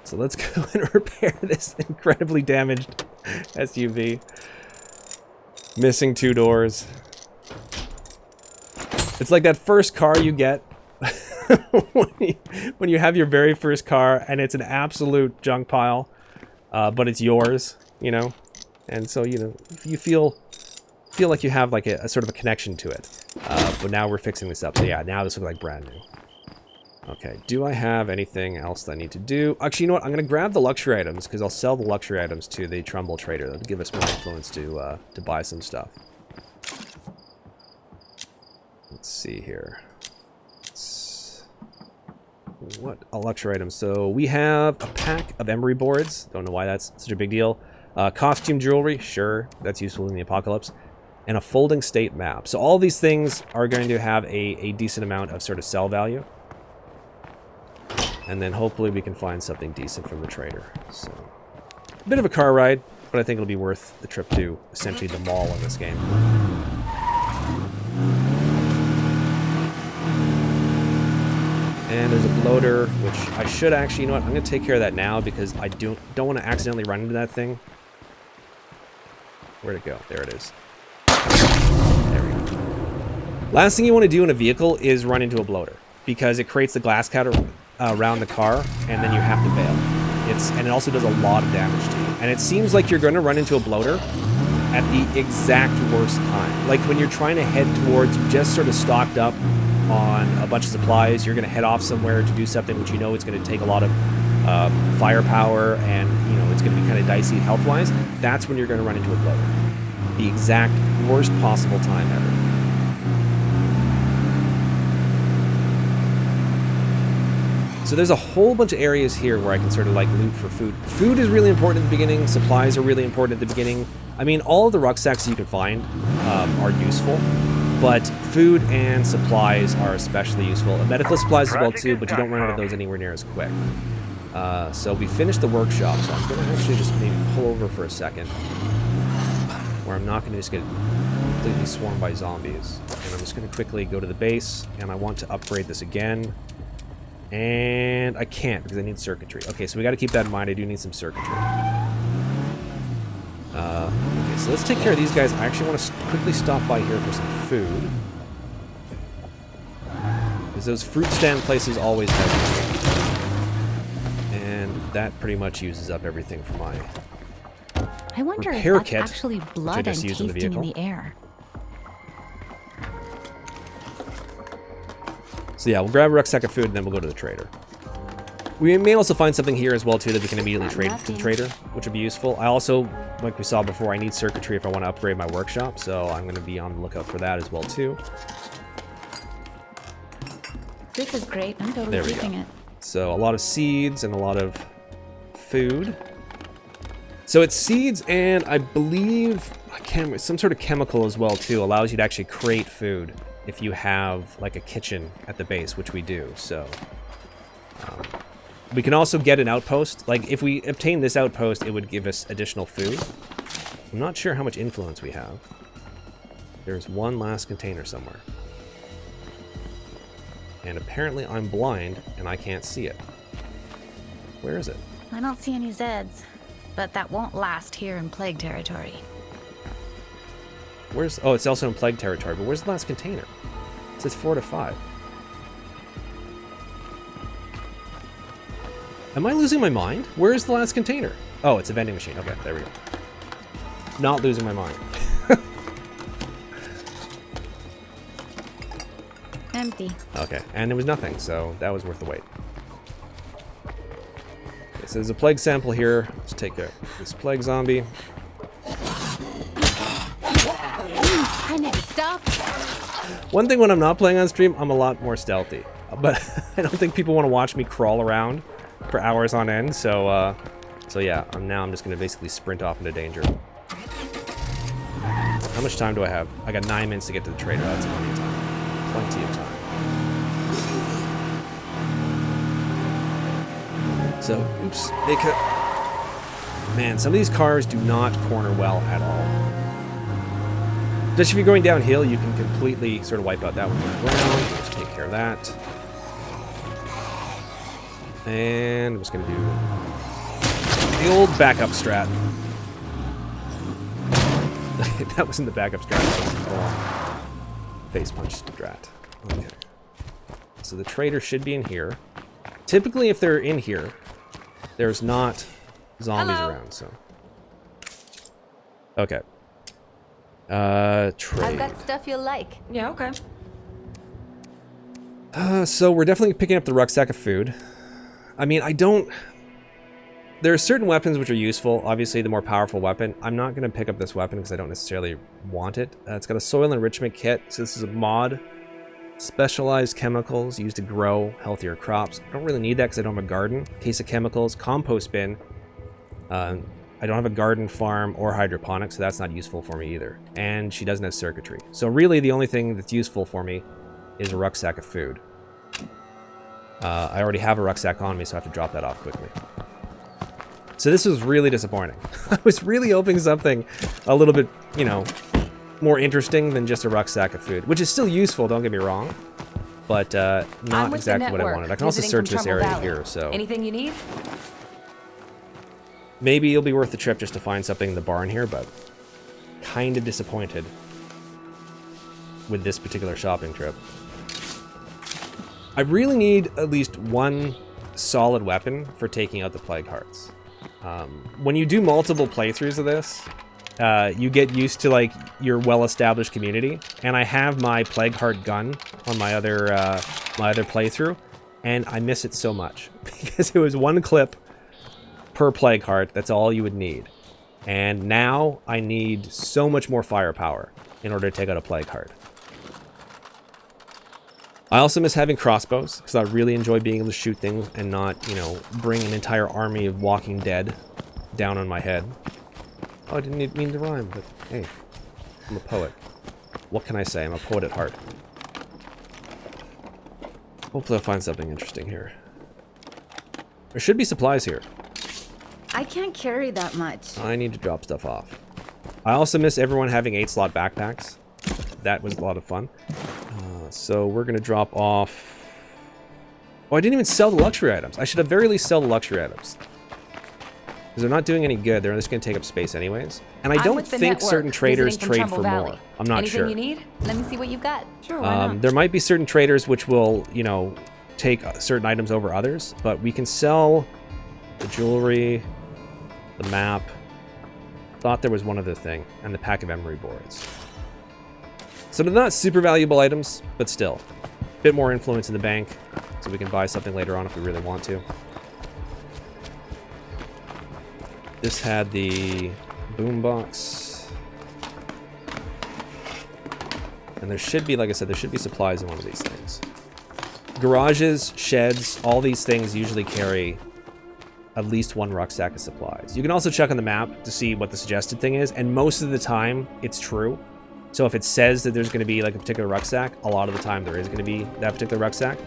So let's go and repair this incredibly damaged SUV. Missing 2 doors. It's like that first car you get when you have your very first car and it's an absolute junk pile, but it's yours, you know? And so, you know, you feel like you have like a sort of a connection to it. But now we're fixing this up. So yeah, now this looks like brand new. Okay, do I have anything else that I need to do? Actually, you know what? I'm going to grab the luxury items because I'll sell the luxury items to the Trumbull Trader. That'll give us more influence to buy some stuff. Let's see here. What a luxury item. So we have a pack of emery boards. Don't know why that's such a big deal. Costume jewelry. Sure, that's useful in the apocalypse. And a folding state map. So all these things are going to have a decent amount of sort of sell value. And then hopefully we can find something decent from the trader. So, a bit of a car ride, but I think it'll be worth the trip to essentially the mall in this game. And there's a bloater, which I should actually, you know what, I'm going to take care of that now because I don't want to accidentally run into that thing. Where'd it go? There it is. There we go. Last thing you want to do in a vehicle is run into a bloater because it creates the glass cutter around the car, and then you have to bail. And it also does a lot of damage to you. And it seems like you're going to run into a bloater at the exact worst time. Like when you're trying to head towards, just sort of stocked up on a bunch of supplies, you're going to head off somewhere to do something which you know it's going to take a lot of firepower, and you know it's going to be kind of dicey health-wise. That's when you're going to run into a bloater. The exact worst possible time ever. So there's a whole bunch of areas here where I can sort of like loot for food. Food is really important at the beginning. Supplies are really important at the beginning. I mean, all of the rucksacks you can find are useful, but food and supplies are especially useful. Medical supplies as well too, but you don't run out of those anywhere near as quick. So we finished the workshop, so I'm going to actually just maybe pull over for a second, where I'm not going to just get completely swarmed by zombies. And I'm just going to quickly go to the base, and I want to upgrade this again. And I can't because I need circuitry. Okay, so we got to keep that in mind. I do need some circuitry. Okay, so let's take care of these guys. I actually want to quickly stop by here for some food. Because those fruit stand places always have food. And that pretty much uses up everything for my I wonder if repair that's kit, actually blood and tasting in the air. So yeah, we'll grab a rucksack of food and then we'll go to the trader. We may also find something here as well too that we can immediately trade to the trader, which would be useful. I also, like we saw before, I need circuitry if I want to upgrade my workshop, so I'm going to be on the lookout for that as well too. This is great. I'm totally keeping it. So a lot of seeds and a lot of food. So it's seeds and I believe some sort of chemical as well too allows you to actually create food if you have like a kitchen at the base, which we do. So we can also get an outpost. Like if we obtain this outpost, it would give us additional food. I'm not sure how much influence we have. There's one last container somewhere. And apparently I'm blind and I can't see it. Where is it? I don't see any Zeds, but that won't last here in Plague territory. Where's... Oh, it's also in Plague territory, but where's the last container? It says 4 to 5. Am I losing my mind? Where is the last container? Oh, it's a vending machine. Okay, there we go. Not losing my mind. Empty. Okay, and there was nothing, so that was worth the wait. Okay, so there's a plague sample here. Let's take this plague zombie. I need to stop. One thing when I'm not playing on stream, I'm a lot more stealthy. But I don't think people want to watch me crawl around for hours on end, so yeah, now I'm just going to basically sprint off into danger. How much time do I have? I got 9 minutes to get to the trader. That's plenty of time. Plenty of time. So, oops, they could... Man, some of these cars do not corner well at all. Just if you're going downhill, you can completely sort of wipe out that one on the ground. Let's take care of that. And I'm just going to do the old backup strat. That wasn't the backup strat. That was the full face punch strat. Okay. So the trader should be in here. Typically, if they're in here, there's not zombies around, so. Okay. Trade. I've got stuff you'll like. Yeah, okay. So we're definitely picking up the rucksack of food. I mean, I don't... There are certain weapons which are useful. Obviously, the more powerful weapon. I'm not going to pick up this weapon because I don't necessarily want it. It's got a soil enrichment kit. So this is a mod. Specialized chemicals used to grow healthier crops. I don't really need that because I don't have a garden. Case of chemicals. Compost bin. I don't have a garden, farm, or hydroponics, so that's not useful for me either. And she doesn't have circuitry. So really, the only thing that's useful for me is a rucksack of food. I already have a rucksack on me, so I have to drop that off quickly. So this was really disappointing. I was really hoping something a little bit, you know, more interesting than just a rucksack of food, which is still useful, don't get me wrong, but not exactly what I wanted. I can also search this area here, so... Anything you need? Maybe it'll be worth the trip just to find something in the barn here, but kind of disappointed with this particular shopping trip. I really need at least one solid weapon for taking out the Plague Hearts. When you do multiple playthroughs of this, you get used to like your well-established community, and I have my Plague Heart gun on my other playthrough, and I miss it so much because it was one clip per Plague Heart. That's all you would need, and now I need so much more firepower in order to take out a Plague Heart. I also miss having crossbows, because I really enjoy being able to shoot things and not, you know, bring an entire army of Walking Dead down on my head. Oh, I didn't mean to rhyme, but hey, I'm a poet. What can I say? I'm a poet at heart. Hopefully I'll find something interesting here. There should be supplies here. I can't carry that much. I need to drop stuff off. I also miss everyone having 8-slot backpacks. That was a lot of fun. So we're going to drop off... Oh, I didn't even sell the luxury items. I should at very least sell the luxury items. Because they're not doing any good. They're just going to take up space anyways. And I don't think certain traders trade for more. I'm not sure. Anything you need? Let me see what you've got. Sure, why not? There might be certain traders which will, you know, take certain items over others. But we can sell the jewelry, the map. Thought there was one other thing. And the pack of emery boards. So they're not super valuable items, but still. A bit more influence in the bank, so we can buy something later on if we really want to. This had the boombox. And there should be, like I said, there should be supplies in one of these things. Garages, sheds, all these things usually carry at least one rucksack of supplies. You can also check on the map to see what the suggested thing is, and most of the time, it's true. So if it says that there's going to be like a particular rucksack, a lot of the time there is going to be that particular rucksack.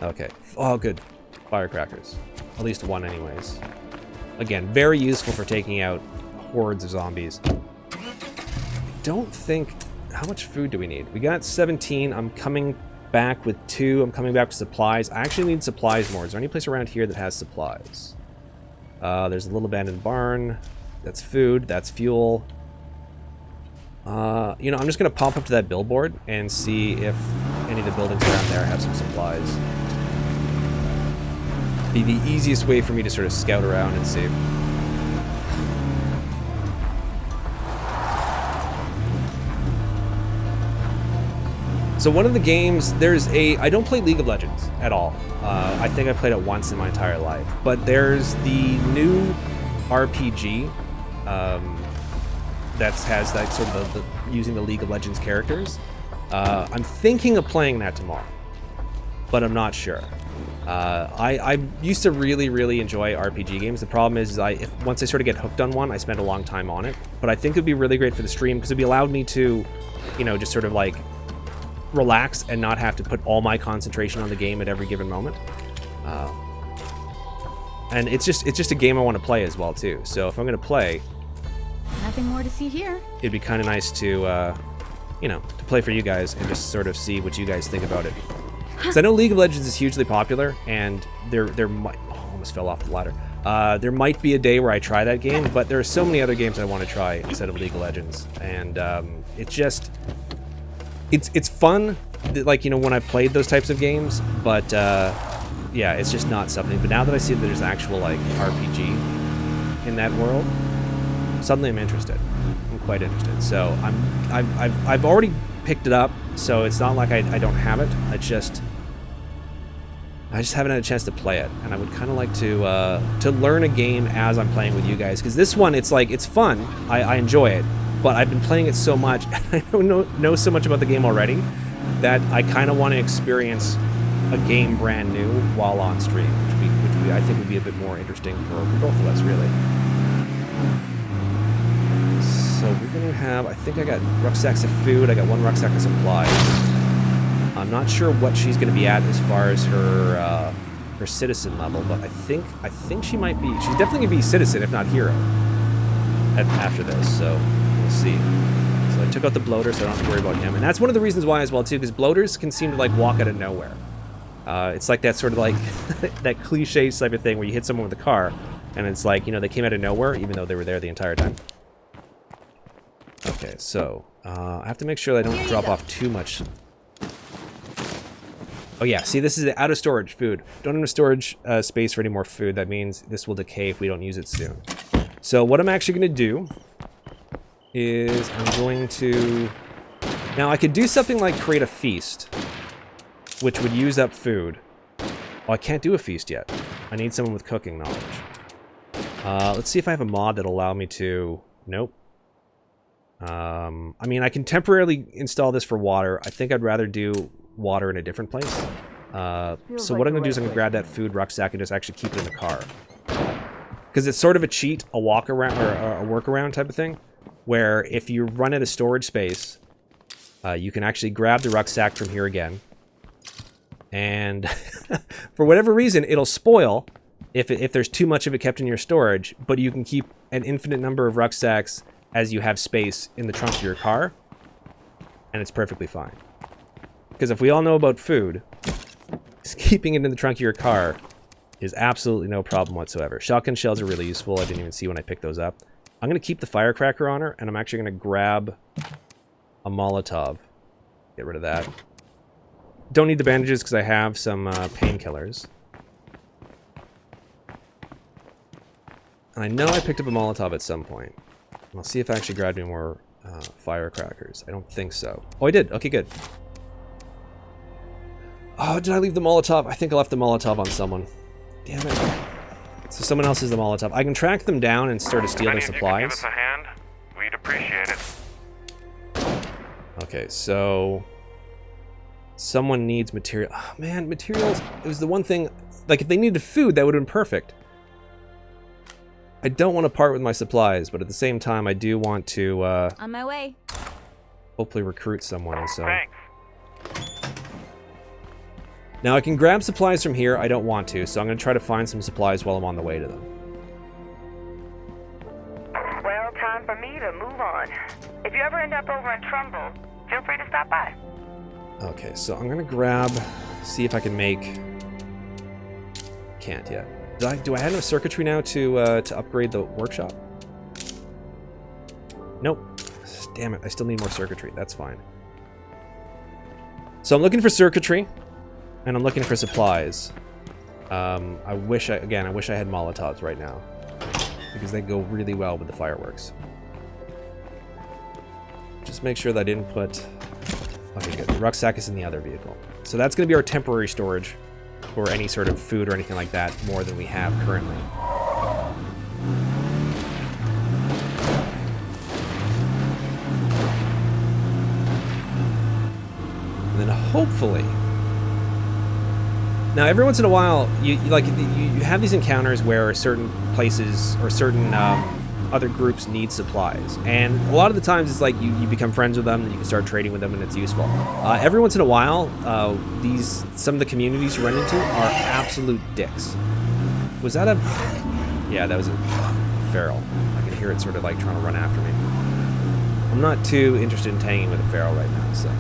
Okay. Oh, good. Firecrackers. At least one anyways. Again, very useful for taking out hordes of zombies. I don't think... How much food do we need? We got 17. I'm coming back with 2. I'm coming back with supplies. I actually need supplies more. Is there any place around here that has supplies? There's a little abandoned barn. That's food. That's fuel. You know, I'm just going to pop up to that billboard and see if any of the buildings around there have some supplies. Be the easiest way for me to sort of scout around and see. So one of the games, I don't play League of Legends at all. I think I played it once in my entire life. But there's the new RPG that has that sort of the using the League of Legends characters. I'm thinking of playing that tomorrow, but I'm not sure. I used to really enjoy RPG games. The problem is once I sort of get hooked on one, I spend a long time on it. But I think it'd be really great for the stream because it'd be allowed me to, you know, just sort of like relax and not have to put all my concentration on the game at every given moment. And it's just a game I want to play as well too. So if I'm going to play, Nothing more to see here. it'd be kind of nice to, you know, to play for you guys and just sort of see what you guys think about it. Because I know League of Legends is hugely popular, and there might almost fell off the ladder. There might be a day where I try that game, but there are so many other games I want to try instead of League of Legends, and it's just it's fun, like, you know, when I've played those types of games, but yeah, it's just not something. But now that I see that there's actual like RPG in that world, suddenly I'm interested. I'm quite interested. So I've already picked it up, so it's not like I don't have it. I just haven't had a chance to play it, and I would kind of like to learn a game as I'm playing with you guys, because this one, it's like, it's fun. I enjoy it, but I've been playing it so much, and I don't know so much about the game already that I kind of want to experience a game brand new while on stream, which I think would be a bit more interesting for both of us, really. So we're gonna have, I think I got rucksacks of food, I got 1 rucksack of supplies. I'm not sure what she's gonna be at as far as her her citizen level, but I think she might be, she's definitely gonna be citizen, if not hero, after this, so we'll see. So I took out the bloater so I don't have to worry about him, and that's one of the reasons why as well too, because bloaters can seem to like walk out of nowhere. It's like that sort of like that cliche type of thing where you hit someone with a car, and it's like, you know, they came out of nowhere even though they were there the entire time. Okay, so I have to make sure that I don't drop off too much. Oh yeah, see, this is the out of storage food. Don't have storage space for any more food. That means this will decay if we don't use it soon. So what I'm actually going to do is I'm going to... Now I could do something like create a feast, which would use up food. Oh, I can't do a feast yet. I need someone with cooking knowledge. Let's see if I have a mod that'll allow me to... Nope. I mean, I can temporarily install this for water. I think I'd rather do water in a different place. So what I'm going to do is I'm going to grab that food rucksack and just actually keep it in the car. Because it's sort of a cheat, a walk around, or a workaround type of thing, where if you run out of storage space, you can actually grab the rucksack from here again. And for whatever reason, it'll spoil if there's too much of it kept in your storage, but you can keep an infinite number of rucksacks as you have space in the trunk of your car, and it's perfectly fine. Because if we all know about food, keeping it in the trunk of your car is absolutely no problem whatsoever. Shotgun shells are really useful. I didn't even see when I picked those up. I'm going to keep the firecracker on her, and I'm actually going to grab a Molotov. Get rid of that. Don't need the bandages because I have some painkillers. And I know I picked up a Molotov at some point. I'll see if I actually grabbed any more firecrackers. I don't think so. Oh, I did. Okay, good. Oh, did I leave the Molotov? I think I left the Molotov on someone. Damn it. So someone else is the Molotov. I can track them down and start to steal their supplies. If you could give us a hand, we'd appreciate it. Okay, so... Someone needs material. Oh, man, materials. It was the one thing... Like, if they needed food, that would have been perfect. I don't want to part with my supplies, but at the same time, I do want to, On my way. hopefully recruit someone, so... Thanks. Now, I can grab supplies from here. I don't want to, so I'm going to try to find some supplies while I'm on the way to them. Well, time for me to move on. If you ever end up over in Trumbull, feel free to stop by. Okay, so I'm going to grab... See if I can make... Can't yet. Do I have enough circuitry now to upgrade the workshop? Nope. Damn it, I still need more circuitry. That's fine. So I'm looking for circuitry, and I'm looking for supplies. I wish I had Molotovs right now, because they go really well with the fireworks. Just make sure that I didn't put... Okay, good. The rucksack is in the other vehicle. So that's going to be our temporary storage for any sort of food or anything like that, more than we have currently. And then hopefully... Now, every once in a while, you have these encounters where certain places or certain other groups need supplies. And a lot of the times it's like you become friends with them and you can start trading with them and it's useful. Every once in a while, some of the communities you run into are absolute dicks. Was that a... Yeah, that was a feral. I can hear it sort of like trying to run after me. I'm not too interested in tagging with a feral right now, so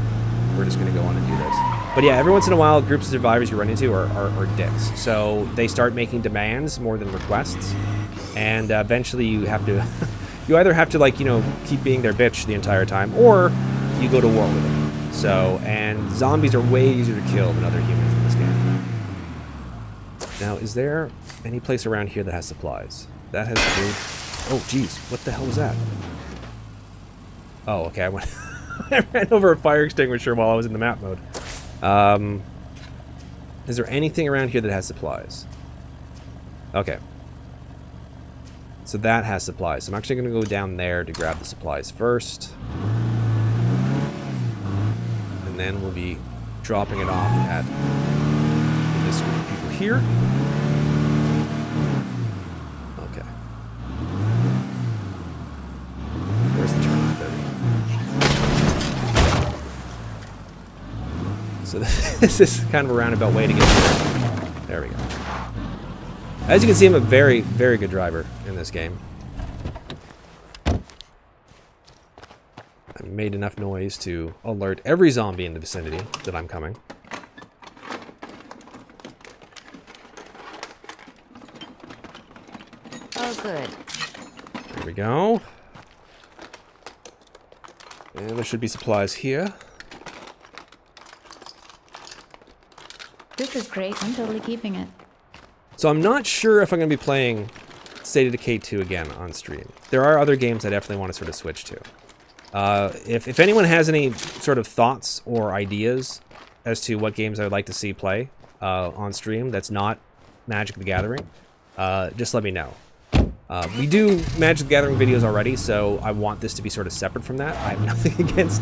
we're just going to go on and do this. But yeah, every once in a while, groups of survivors you run into are dicks. So they start making demands more than requests. And eventually you have to... you either have to, like, you know, keep being their bitch the entire time, or you go to war with them. So, and zombies are way easier to kill than other humans in this game. Now, is there any place around here that has supplies? That has food. Oh, geez. What the hell was that? Oh, okay. I ran over a fire extinguisher while I was in the map mode. Is there anything around here that has supplies? Okay. So that has supplies. So I'm actually going to go down there to grab the supplies first. And then we'll be dropping it off at this group of people here. Okay. Where's the turn? 30. So this is kind of a roundabout way to get there. There we go. As you can see, I'm a very, very good driver in this game. I made enough noise to alert every zombie in the vicinity that I'm coming. Oh, good. There we go. And there should be supplies here. This is great. I'm totally keeping it. So I'm not sure if I'm going to be playing State of Decay 2 again on stream. There are other games I definitely want to sort of switch to. If anyone has any sort of thoughts or ideas as to what games I would like to see play on stream that's not Magic the Gathering, just let me know. We do Magic the Gathering videos already, so I want this to be sort of separate from that. I have nothing against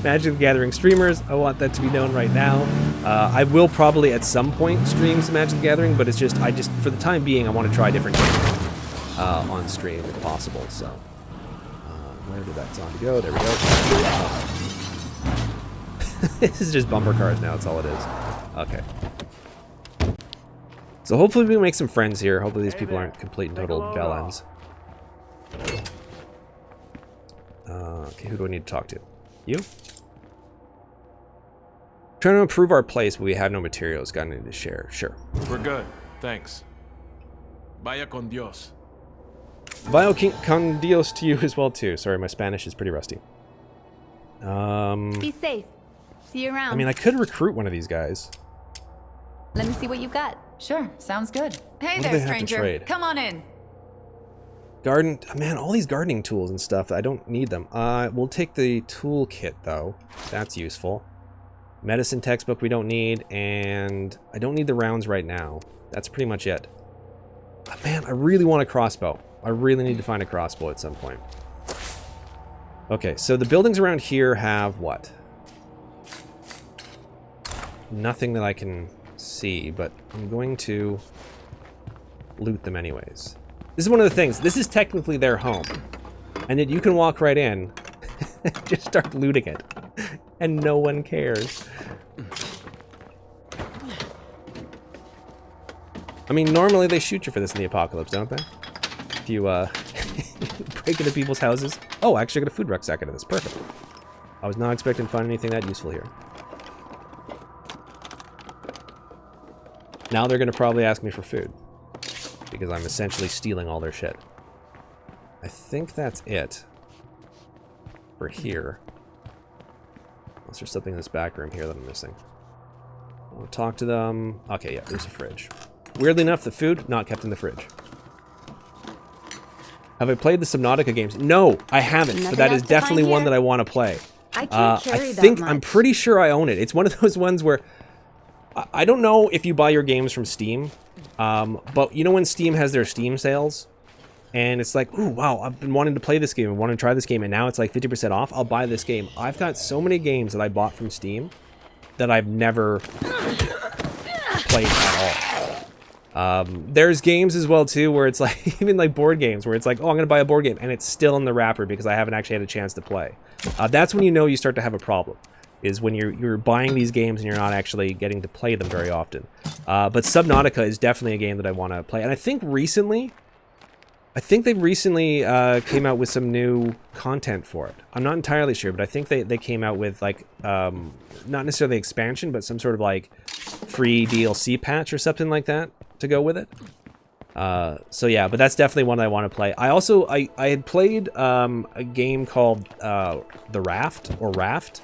Magic the Gathering streamers. I want that to be known right now. I will probably at some point stream some Magic the Gathering, but it's just, for the time being, I want to try different games on stream if possible. So, where did that zombie go? There we go. This is just bumper cars now. That's all it is. Okay. So hopefully we can make some friends here. Hopefully these people aren't complete and total bellends. Okay, who do I need to talk to? You? Trying to improve our place, but we have no materials. Got anything to share? Sure. We're good, thanks. Vaya con Dios. Vaya con Dios to you as well too. Sorry, my Spanish is pretty rusty. Be safe. See you around. I mean, I could recruit one of these guys. Let me see what you've got. Sure, sounds good. Hey What do there, they have to stranger. trade? Come on in. Garden, man, all these gardening tools and stuff, I don't need them. We'll take the toolkit though. That's useful. Medicine textbook we don't need, and I don't need the rounds right now. That's pretty much it. Man, I really want a crossbow. I really need to find a crossbow at some point. Okay, so the buildings around here have what? Nothing that I can see, but I'm going to loot them anyways. This is one of the things. This is technically their home. And yet you can walk right in and just start looting it. And no one cares. I mean, normally they shoot you for this in the apocalypse, don't they? If you break into people's houses. Oh, actually I got a food rucksack out of this. Perfect. I was not expecting to find anything that useful here. Now they're going to probably ask me for food. Because I'm essentially stealing all their shit. I think that's it. For here. Unless there's something in this back room here that I'm missing. I'll talk to them. Okay, yeah, there's a fridge. Weirdly enough, the food, not kept in the fridge. Have I played the Subnautica games? No, I haven't. But that is definitely one that I want to play. I can't carry that think much. I'm pretty sure I own it. It's one of those ones where I don't know if you buy your games from Steam, but you know when Steam has their Steam sales, and it's like, ooh, wow, I've been wanting to play this game, I want to try this game, and now it's like 50% off. I'll buy this game. I've got so many games that I bought from Steam that I've never played at There's games as well too where it's like, even like board games where it's like, oh, I'm gonna buy a board game and it's still in the wrapper because I haven't actually had a chance to play. That's when you know you start to have a problem, is when you're buying these games and you're not actually getting to play them very often. But Subnautica is definitely a game that I want to play, and I think they recently came out with some new content for it. I'm not entirely sure, but I think they came out with like not necessarily expansion, but some sort of like free DLC patch or something like that to go with it. So yeah, but that's definitely one I want to play. I also I had played a game called The Raft or Raft,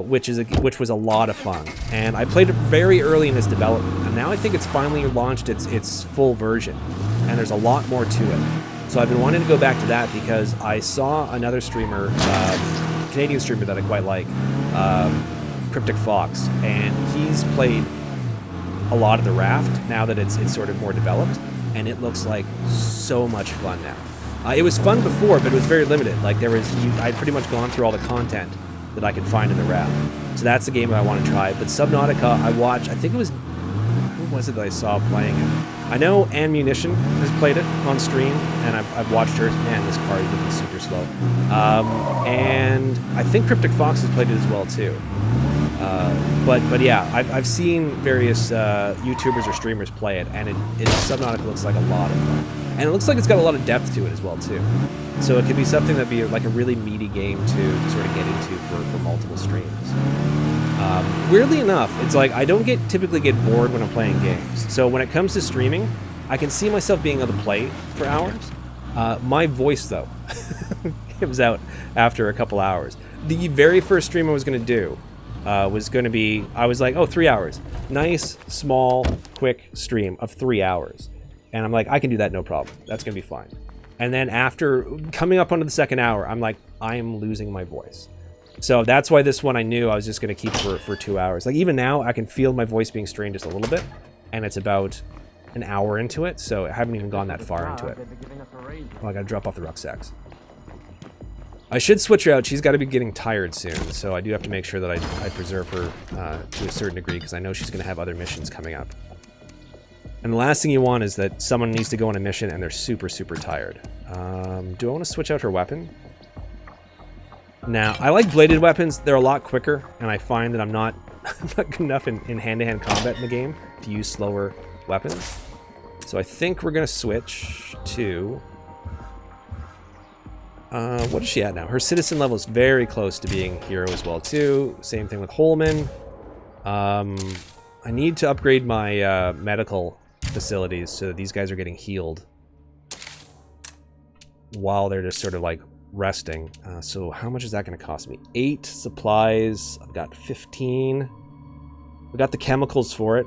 which was a lot of fun, and I played it very early in its development, and now I think it's finally launched its full version, and there's a lot more to it. So I've been wanting to go back to that because I saw another streamer, Canadian streamer that I quite like, Cryptic Fox, and he's played a lot of The Raft now that it's sort of more developed, and it looks like so much fun now. It was fun before, but it was very limited. Like I'd pretty much gone through all the content that I could find in The Raft. So that's the game that I want to try. But Subnautica, I think it was, who was it that I saw playing it? I know Ammunition has played it on stream, and I've watched her. Man, this car is looking super slow. And I think Cryptic Fox has played it as well too. But yeah, I've seen various YouTubers or streamers play it, and Subnautica looks like a lot of fun. And it looks like it's got a lot of depth to it as well too. So it could be something that'd be like a really meaty game to sort of get into for multiple streams. Weirdly enough, it's like I don't typically get bored when I'm playing games. So when it comes to streaming, I can see myself being able to play for hours. My voice, though, gives out after a couple hours. The very first stream I was going to do was going to be, I was like, oh, 3 hours. Nice, small, quick stream of 3 hours. And I'm like, I can do that, no problem. That's going to be fine. And then after coming up onto the second hour, I'm like, I am losing my voice. So that's why this one I knew I was just going to keep for 2 hours. Like even now, I can feel my voice being strained just a little bit. And it's about an hour into it, so I haven't even gone that far into it. Oh, I got to drop off the rucksacks. I should switch her out. She's got to be getting tired soon, so I do have to make sure that I preserve her to a certain degree, because I know she's going to have other missions coming up. And the last thing you want is that someone needs to go on a mission and they're super, super tired. Do I want to switch out her weapon? Now, I like bladed weapons. They're a lot quicker, and I find that I'm not good enough in hand-to-hand combat in the game to use slower weapons. So I think we're going to switch to... what is she at now? Her citizen level is very close to being hero as well, too. Same thing with Holman. I need to upgrade my medical facilities so that these guys are getting healed while they're just sort of like resting. So how much is that going to cost me? 8 supplies. I've got 15. I've got the chemicals for it.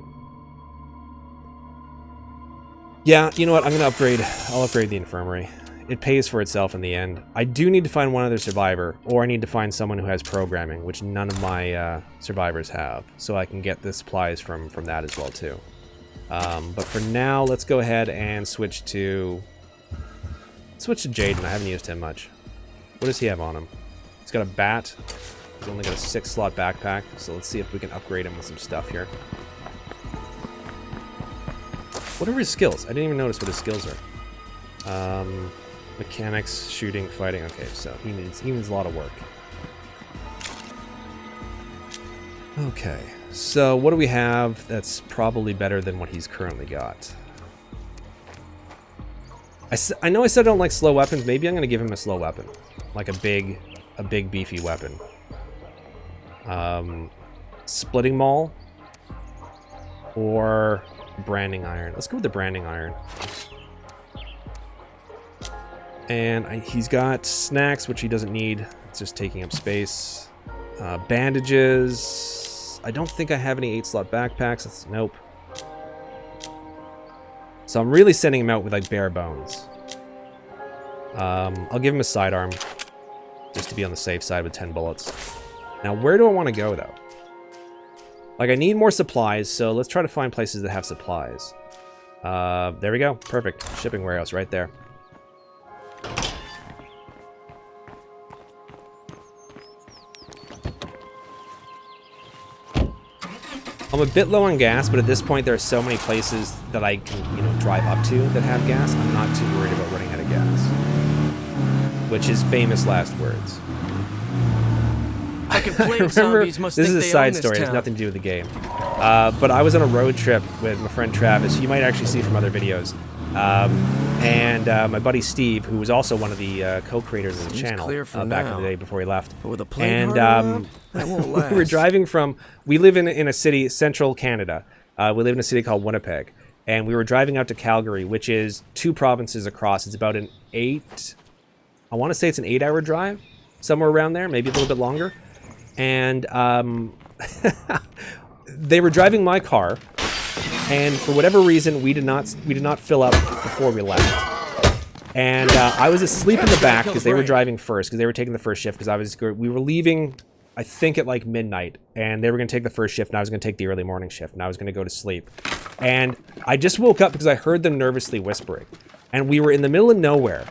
Yeah, you know what? I'm going to upgrade. I'll upgrade the infirmary. It pays for itself in the end. I do need to find one other survivor, or I need to find someone who has programming, which none of my survivors have, so I can get the supplies from that as well too. But for now, let's go ahead and switch to Jaden. I haven't used him much. What does he have on him? He's got a bat. He's only got a 6-slot backpack, so let's see if we can upgrade him with some stuff here. What are his skills? I didn't even notice what his skills are. Mechanics, shooting, fighting. Okay, so he needs a lot of work. Okay, so what do we have that's probably better than what he's currently got? I know I said I don't like slow weapons. Maybe I'm going to give him a slow weapon, like a big beefy weapon. Splitting maul or branding iron. Let's go with the branding iron. And he's got snacks, which he doesn't need. It's just taking up space. Bandages. I don't think I have any 8-slot backpacks. Nope. So I'm really sending him out with like bare bones. I'll give him a sidearm, just to be on the safe side with 10 bullets. Now, where do I want to go though? Like, I need more supplies, so let's try to find places that have supplies. There we go. Perfect. Shipping warehouse right there. I'm a bit low on gas, but at this point there are so many places that I can, drive up to that have gas. I'm not too worried about running out of gas. Which is famous last words. I can play remember, zombies must this think is a they side own this story. It has town. nothing to do with the game. But I was on a road trip with my friend Travis. You might actually see from other videos. And my buddy Steve, who was also one of the co-creators of the channel back in the day before he left. But with a plague And around, that won't last. we were driving from. We live in a city, central Canada. We live in a city called Winnipeg, and we were driving out to Calgary, which is 2 provinces across. It's about an 8. I want to say it's an 8-hour drive, somewhere around there, maybe a little bit longer. And they were driving my car, and for whatever reason, we did not fill up before we left. And I was asleep in the back because they were driving first, because they were taking the first shift. Because we were leaving, I think at like midnight, and they were going to take the first shift, and I was going to take the early morning shift, and I was going to go to sleep. And I just woke up because I heard them nervously whispering, and we were in the middle of nowhere,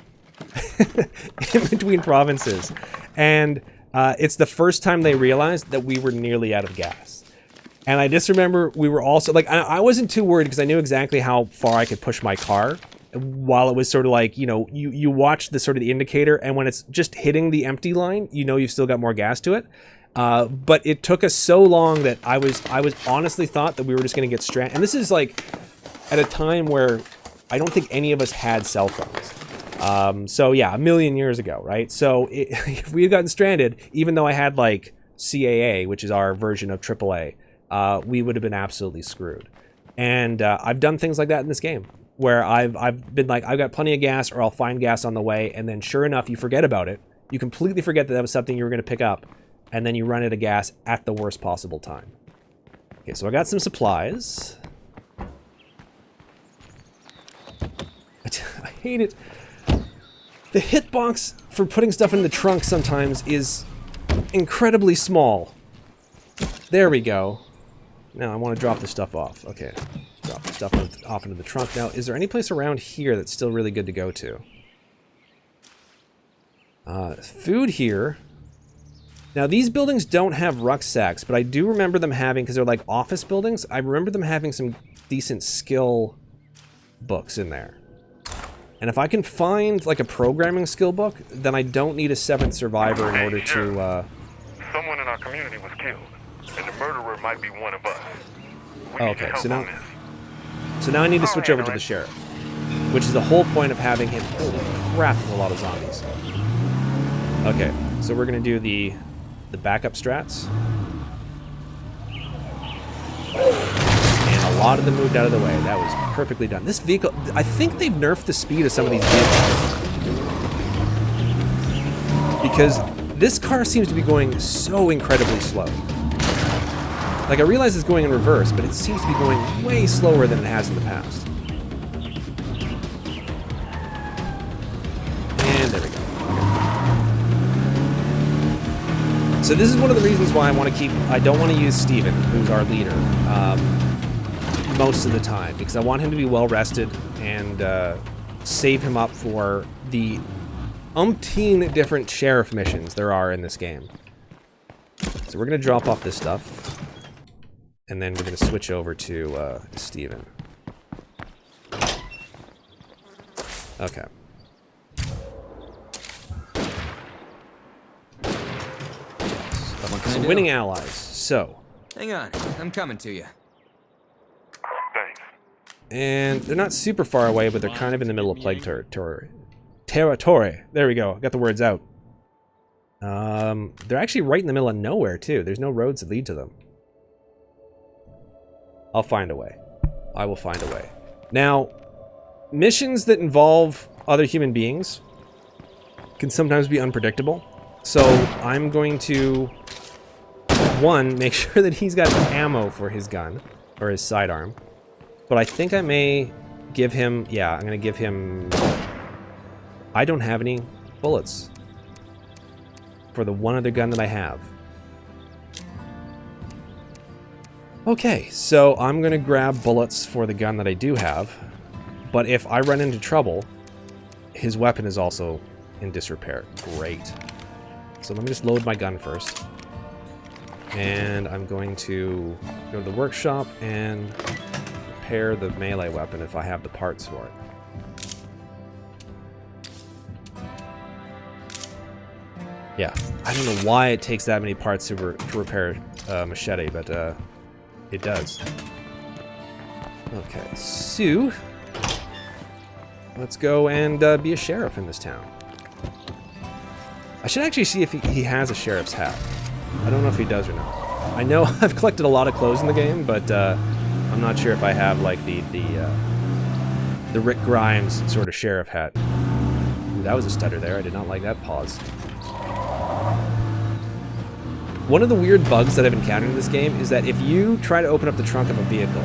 in between provinces, and it's the first time they realized that we were nearly out of gas. And I just remember we were also like, I wasn't too worried because I knew exactly how far I could push my car while it was sort of like, you watch the sort of the indicator, and when it's just hitting the empty line, you've still got more gas to it. But it took us so long that I was honestly thought that we were just going to get stranded. And this is like at a time where I don't think any of us had cell phones. So yeah, a million years ago, right? So if we had gotten stranded, even though I had like CAA, which is our version of AAA, we would have been absolutely screwed. And I've done things like that in this game, where I've been like, I've got plenty of gas, or I'll find gas on the way, and then sure enough, you forget about it. You completely forget that was something you were going to pick up, and then you run out of gas at the worst possible time. Okay, so I got some supplies. I hate it. The hitbox for putting stuff in the trunk sometimes is incredibly small. There we go. Now I want to drop this stuff off. Okay, drop the stuff off into the trunk. Now, is there any place around here that's still really good to go to? Food here. Now, these buildings don't have rucksacks, but I do remember them having, because they're like office buildings, I remember them having some decent skill books in there. And if I can find like a programming skill book, then I don't need a 7th survivor in order to... Someone in our community was killed, and the murderer might be one of us. We need Okay, your help so on now, this. so now I need to switch over to the sheriff, which is the whole point of having him. Holy crap, there's a lot of zombies. Okay, so we're going to do the backup strats. And a lot of them moved out of the way. That was perfectly done. This vehicle, I think they've nerfed the speed of some of these vehicles, because this car seems to be going so incredibly slow. Like, I realize it's going in reverse, but it seems to be going way slower than it has in the past. And there we go. So this is one of the reasons why I don't want to use Steven, who's our leader, most of the time, because I want him to be well rested and save him up for the umpteen different sheriff missions there are in this game. So we're going to drop off this stuff, and then we're going to switch over to Steven. Okay. So winning allies. So. Hang on, I'm coming to you. Thanks. And they're not super far away, but they're kind of in the middle of plague territory. There we go. Got the words out. They're actually right in the middle of nowhere, too. There's no roads that lead to them. I'll find a way. I will find a way. Now, missions that involve other human beings can sometimes be unpredictable. So I'm going to, one, make sure that he's got ammo for his gun, or his sidearm. But I think I may give him, yeah, I'm going to give him, I don't have any bullets for the one other gun that I have. Okay, so I'm going to grab bullets for the gun that I do have. But if I run into trouble, his weapon is also in disrepair. Great. So let me just load my gun first. And I'm going to go to the workshop and repair the melee weapon if I have the parts for it. Yeah, I don't know why it takes that many parts to repair machete, but it does. Okay, so let's go and be a sheriff in this town. I should actually see if he has a sheriff's hat. I don't know if he does or not. I know I've collected a lot of clothes in the game, but I'm not sure if I have like the Rick Grimes sort of sheriff hat. Ooh, that was a stutter there. I did not like that pause. One of the weird bugs that I've encountered in this game is that if you try to open up the trunk of a vehicle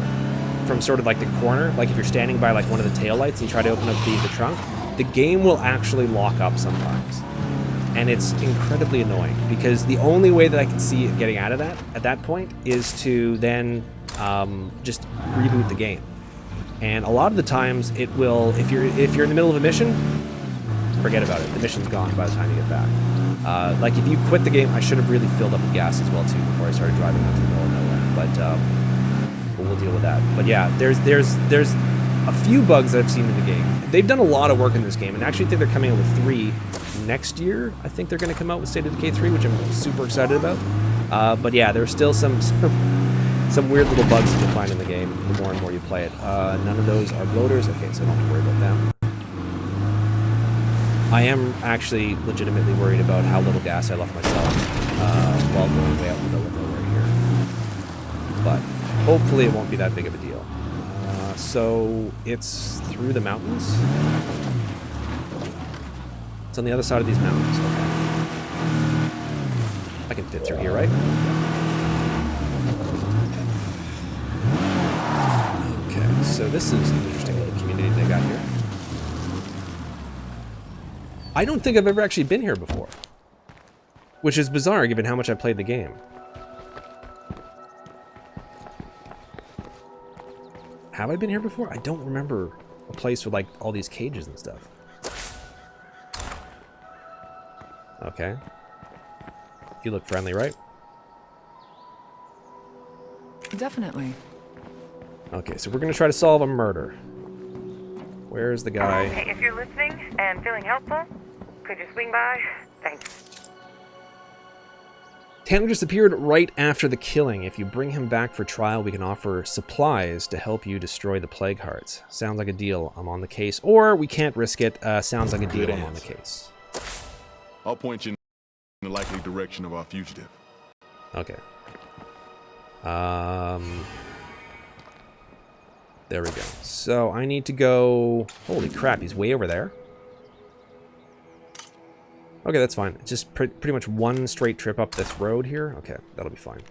from sort of like the corner, like if you're standing by like one of the taillights and you try to open up the trunk, the game will actually lock up sometimes. And it's incredibly annoying because the only way that I can see it getting out of that at that point is to then just reboot the game. And a lot of the times it will, if you're in the middle of a mission, forget about it. The mission's gone by the time you get back. Like if you quit the game, I should have really filled up with gas as well too before I started driving out to the middle of nowhere. But we'll deal with that. But yeah, there's a few bugs that I've seen in the game. They've done a lot of work in this game, and actually I think they're coming out with 3 next year. I think they're going to come out with State of Decay 3, which I'm super excited about. But yeah, there's still some weird little bugs that you'll find in the game the more and more you play it. None of those are bloaters. Okay, so I don't have to worry about them. I am actually legitimately worried about how little gas I left myself while going way out in the middle of nowhere here. But hopefully it won't be that big of a deal. So it's through the mountains. It's on the other side of these mountains. Okay. I can fit through here, right? Okay, so this is an interesting little community they got here. I don't think I've ever actually been here before, which is bizarre given how much I played the game. Have I been here before? I don't remember a place with like all these cages and stuff. Okay. You look friendly, right? Definitely. Okay, so we're gonna try to solve a murder. Where's the guy? Hey, if you're listening and feeling helpful, could you swing by? Thanks. Tanner just appeared right after the killing. If you bring him back for trial, we can offer supplies to help you destroy the plague hearts. Sounds like a deal. I'm on the case. Or we can't risk it. Sounds like a deal. I'm on the case. I'll point you in the likely direction of our fugitive. Okay. There we go. So I need to go... Holy crap, he's way over there. Okay, that's fine. It's just pretty much one straight trip up this road here. Okay, that'll be fine.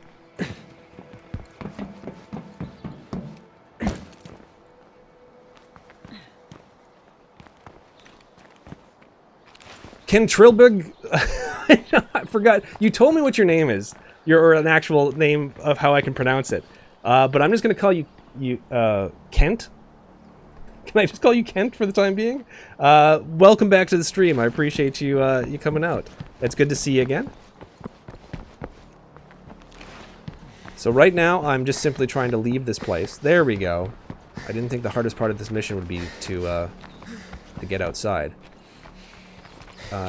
Ken Trilbig? I forgot. You told me what your name is. Or an actual name of how I can pronounce it. But I'm just going to call you Kent. Can I just call you Kent for the time being? Welcome back to the stream. I appreciate you you coming out. It's good to see you again. So right now, I'm just simply trying to leave this place. There we go. I didn't think the hardest part of this mission would be to get outside.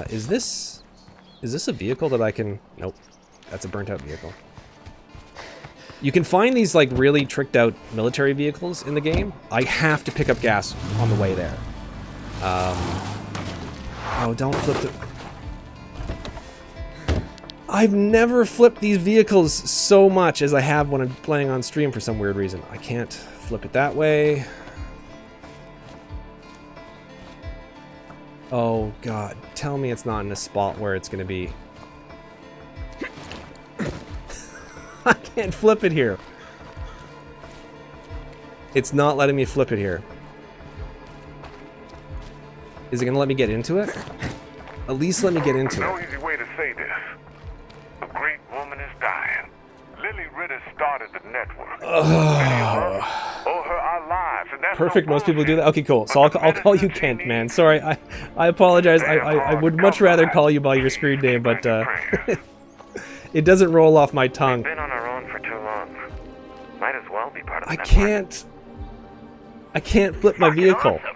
Is this a vehicle that I can... Nope. That's a burnt-out vehicle. You can find these, like, really tricked-out military vehicles in the game. I have to pick up gas on the way there. Oh, don't flip the... I've never flipped these vehicles so much as I have when I'm playing on stream for some weird reason. I can't flip it that way. Oh, God. Tell me it's not in a spot where it's going to be... I can't flip it here. It's not letting me flip it here. Is it going to let me get into it? At least let me get into No it. easy way to say this. A great woman is dying. Lily Ritter started the network. Many of us owe her our lives, and that's Perfect. no Most people do bullshit. that. Okay, cool. So I'll call you Kent, man. Sorry, I apologize. I would much rather call you by your screen name, but It doesn't roll off my tongue. We've been on our own for too long. Might as well be part of the I network. can't flip my vehicle. Awesome.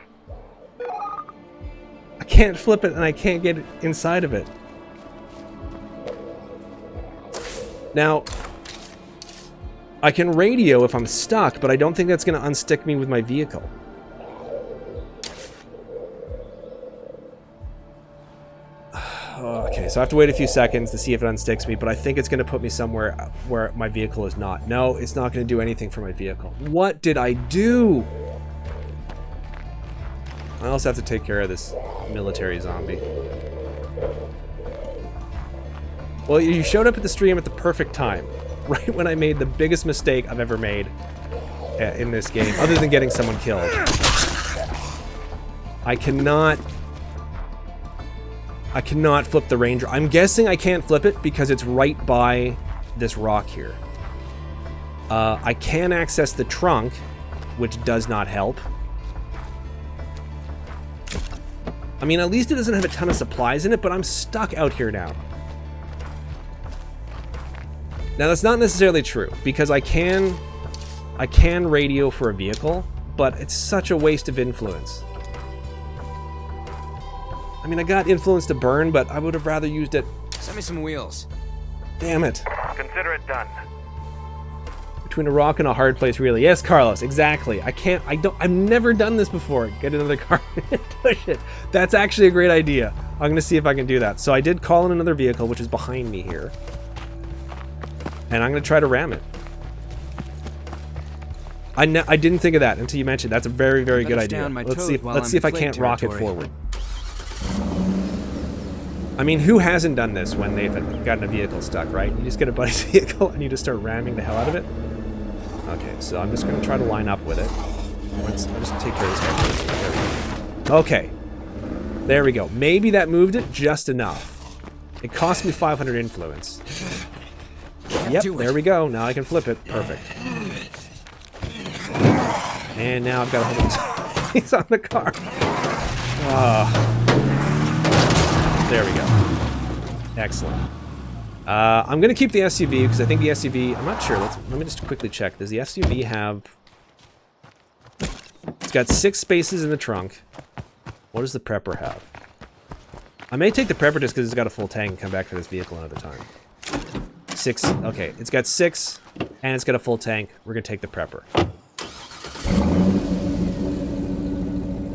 I can't flip it and I can't get inside of it. Now, I can radio if I'm stuck, but I don't think that's going to unstick me with my vehicle. Okay, so I have to wait a few seconds to see if it unsticks me, but I think it's going to put me somewhere where my vehicle is not. No, it's not going to do anything for my vehicle. What did I do? I also have to take care of this military zombie. Well, you showed up at the stream at the perfect time. Right when I made the biggest mistake I've ever made in this game, other than getting someone killed. I cannot flip the Ranger. I'm guessing I can't flip it because it's right by this rock here. I can access the trunk, which does not help. I mean, at least it doesn't have a ton of supplies in it, but I'm stuck out here now. Now, that's not necessarily true, because I can radio for a vehicle, but it's such a waste of influence. I mean, I got influence to burn, but I would have rather used it. Send me some wheels. Damn it. Consider it done. Between a rock and a hard place, really. Yes, Carlos, exactly. I've never done this before. Get another car and push it. That's actually a great idea. I'm gonna see if I can do that. So I did call in another vehicle, which is behind me here. And I'm gonna try to ram it. I didn't think of that until you mentioned. That's a very, very good idea. Let's see if I can't rocket forward. I mean, who hasn't done this when they've gotten a vehicle stuck, right? You just get a buddy's vehicle and you just start ramming the hell out of it. Okay, so I'm just going to try to line up with it. I'll just take care of this guy first. There we go. Okay. There we go. Maybe that moved it just enough. It cost me 500 influence. Yep, there we go. Now I can flip it. Perfect. And now I've got a whole bunch of things on the car. There we go. Excellent. I'm going to keep the SUV because I think the SUV... I'm not sure. Let me just quickly check. Does the SUV have... It's got 6 spaces in the trunk. What does the Prepper have? I may take the Prepper just because it's got a full tank and come back for this vehicle another time. 6. Okay, it's got 6 and it's got a full tank. We're going to take the Prepper.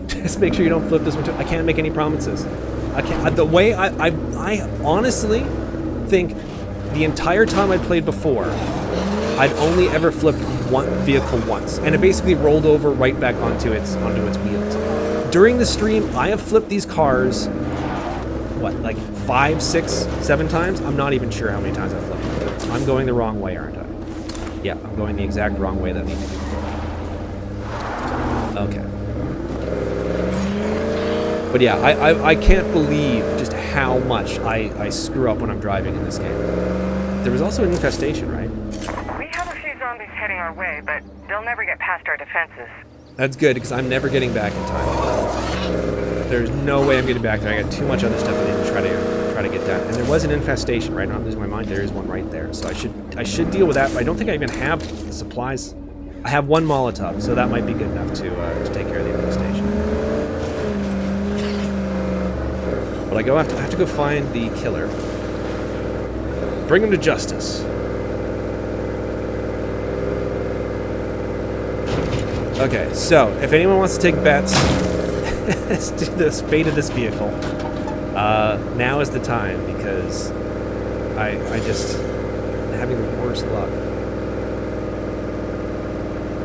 Just make sure you don't flip this one too. I can't make any promises. I can't. The way I honestly think the entire time I played before, I'd only ever flipped one vehicle once, and it basically rolled over right back onto its wheels. During the stream, I have flipped these cars, what, like 5, 6, 7 times? I'm not even sure how many times I've flipped them. I'm going the wrong way, aren't I? Yeah, I'm going the exact wrong way that needs to be. Okay. But yeah, I can't believe just how much I screw up when I'm driving in this game. There was also an infestation, right? We have a few zombies heading our way, but they'll never get past our defenses. That's good, because I'm never getting back in time. There's no way I'm getting back there. I got too much other stuff I need to try to get done. And there was an infestation, right? I'm not losing my mind. There is one right there. So I should deal with that, but I don't think I even have the supplies. I have 1 Molotov, so that might be good enough to take care of the infestation. But I have to go find the killer. Bring him to justice. Okay, so if anyone wants to take bets as to the fate of this vehicle, now is the time, because I just am having the worst luck.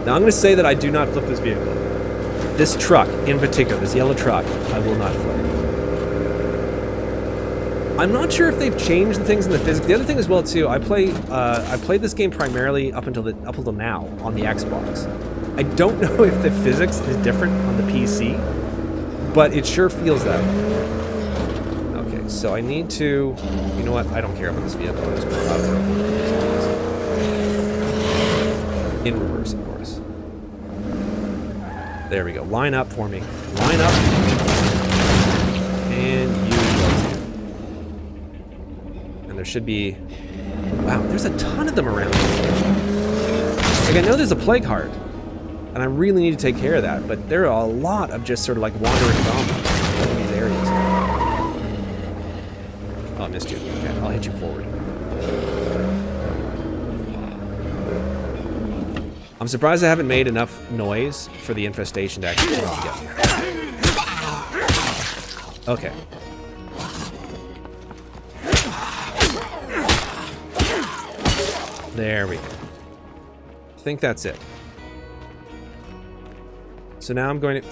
Now I'm going to say that I do not flip this vehicle. This truck in particular, this yellow truck, I will not flip. I'm not sure if they've changed the things in the physics. The other thing as well too, I played this game primarily up until now on the Xbox. I don't know if the physics is different on the PC, but it sure feels that way. Okay, so I need to, you know what? I don't care about this vehicle. I'm just going to throw it in reverse, of course. There we go. Line up for me. Line up. And you go too. And there should be Wow, there's a ton of them around. Like, I know there's a plague heart, and I really need to take care of that, but there are a lot of just sort of like wandering zombies in these areas. Oh, I missed you. Okay, I'll hit you forward. I'm surprised I haven't made enough noise for the infestation to actually get me. Okay. There we go. I think that's it. So now I'm going to...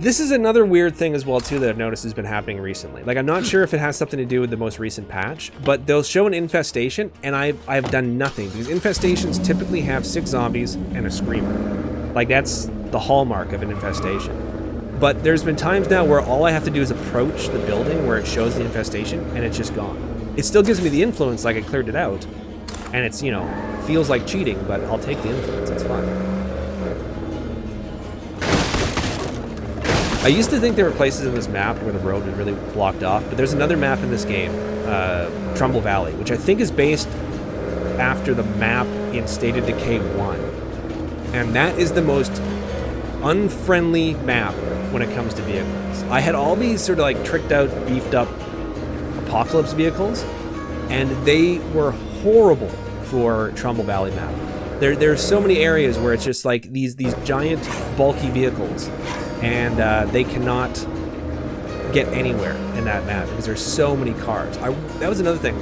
This is another weird thing as well, too, that I've noticed has been happening recently. Like, I'm not sure if it has something to do with the most recent patch, but they'll show an infestation, and I've done nothing. Because infestations typically have 6 zombies and a screamer. Like, that's the hallmark of an infestation. But there's been times now where all I have to do is approach the building where it shows the infestation, and it's just gone. It still gives me the influence like I cleared it out, and it's, you know, feels like cheating, but I'll take the influence, it's fine. I used to think there were places in this map where the road was really blocked off, but there's another map in this game, Trumbull Valley, which I think is based after the map in State of Decay 1. And that is the most unfriendly map when it comes to vehicles. I had all these sort of like tricked out, beefed up apocalypse vehicles, and they were horrible for Trumbull Valley map. There's so many areas where it's just like these giant bulky vehicles, and they cannot get anywhere in that map because there's so many cars. That was another thing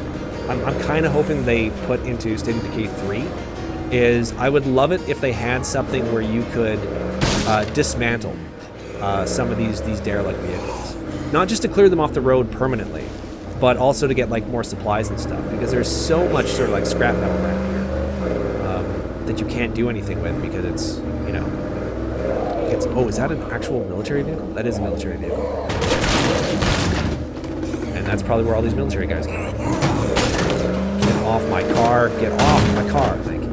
I'm kind of hoping they put into State of Decay 3, is I would love it if they had something where you could dismantle some of these derelict vehicles. Not just to clear them off the road permanently, but also to get like more supplies and stuff, because there's so much sort of like scrap metal around here that you can't do anything with because it's, you know, it's... Oh, is that an actual military vehicle? That is a military vehicle. And that's probably where all these military guys came from. Get off my car. Get off my car. Thank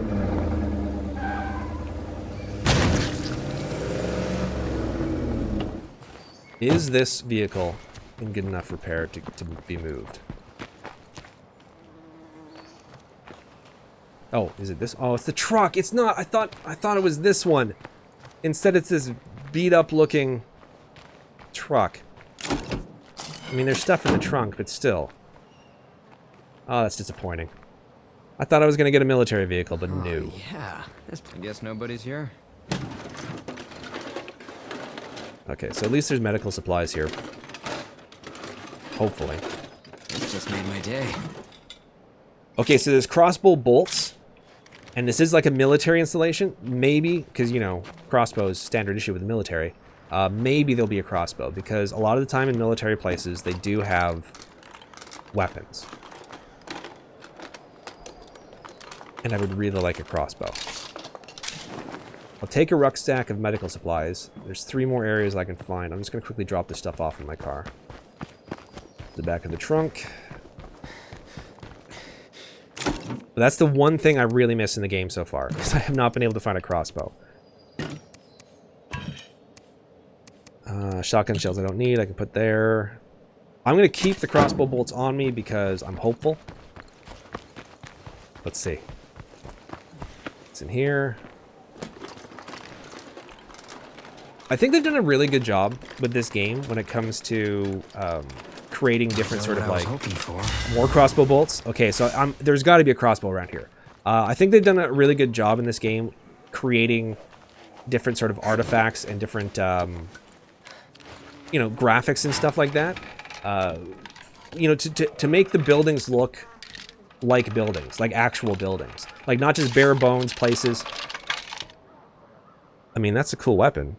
you. Is this vehicle in good enough repair to be moved? Oh, is it this? Oh, it's the truck. It's not. I thought it was this one. Instead, it's this beat-up looking truck. I mean, there's stuff in the trunk, but still. Oh, that's disappointing. I thought I was gonna get a military vehicle, but no. Yeah, I guess nobody's here. Okay, so at least there's medical supplies here. Hopefully. This just made my day. Okay, so there's crossbow bolts. And this is like a military installation. Maybe, because, you know, crossbows standard issue with the military. Maybe there'll be a crossbow, because a lot of the time in military places, they do have weapons. And I would really like a crossbow. I'll take a rucksack of medical supplies. There's 3 more areas I can find. I'm just going to quickly drop this stuff off in my car. The back of the trunk. But that's the one thing I really miss in the game so far, because I have not been able to find a crossbow. Shotgun shells I don't need, I can put there. I'm going to keep the crossbow bolts on me because I'm hopeful. Let's see. It's in here. I think they've done a really good job with this game when it comes to creating different sort of like more crossbow bolts. Okay, so there's got to be a crossbow around here. I think they've done a really good job in this game creating different sort of artifacts and different, you know, graphics and stuff like that. You know, to make the buildings look like buildings, like actual buildings, like not just bare bones places. I mean, that's a cool weapon.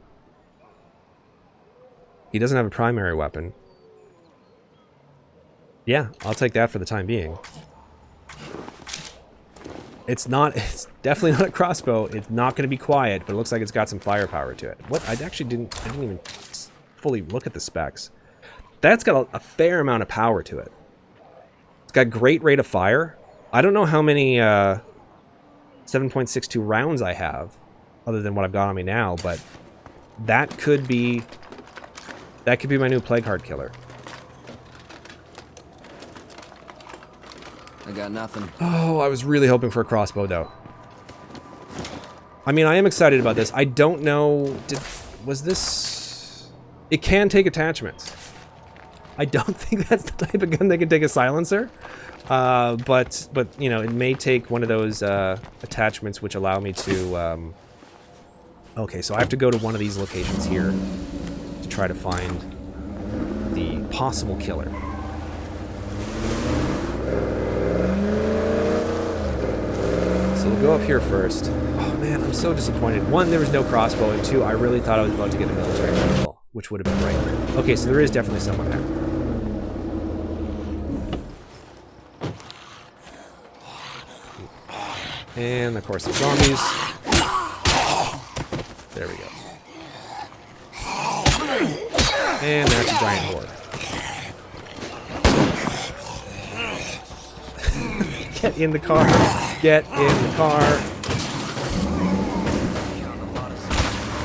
He doesn't have a primary weapon. Yeah, I'll take that for the time being. It's definitely not a crossbow. It's not going to be quiet, but it looks like it's got some firepower to it. What? I didn't even fully look at the specs. That's got a fair amount of power to it. It's got great rate of fire. I don't know how many 7.62 rounds I have, other than what I've got on me now, but that could be my new plague heart killer. I got nothing. Oh, I was really hoping for a crossbow, though. I mean, I am excited about this. I don't know... Was this... It can take attachments. I don't think that's the type of gun that can take a silencer. But you know, it may take one of those attachments which allow me to... Okay, so I have to go to one of these locations here to try to find the possible killer. So we'll go up here first. Oh man, I'm so disappointed. One, there was no crossbow, and two, I really thought I was about to get a military rifle, which would have been great. Okay, so there is definitely someone there. And of course the zombies. There we go. And that's a giant horde. Get in the car. Get in the car.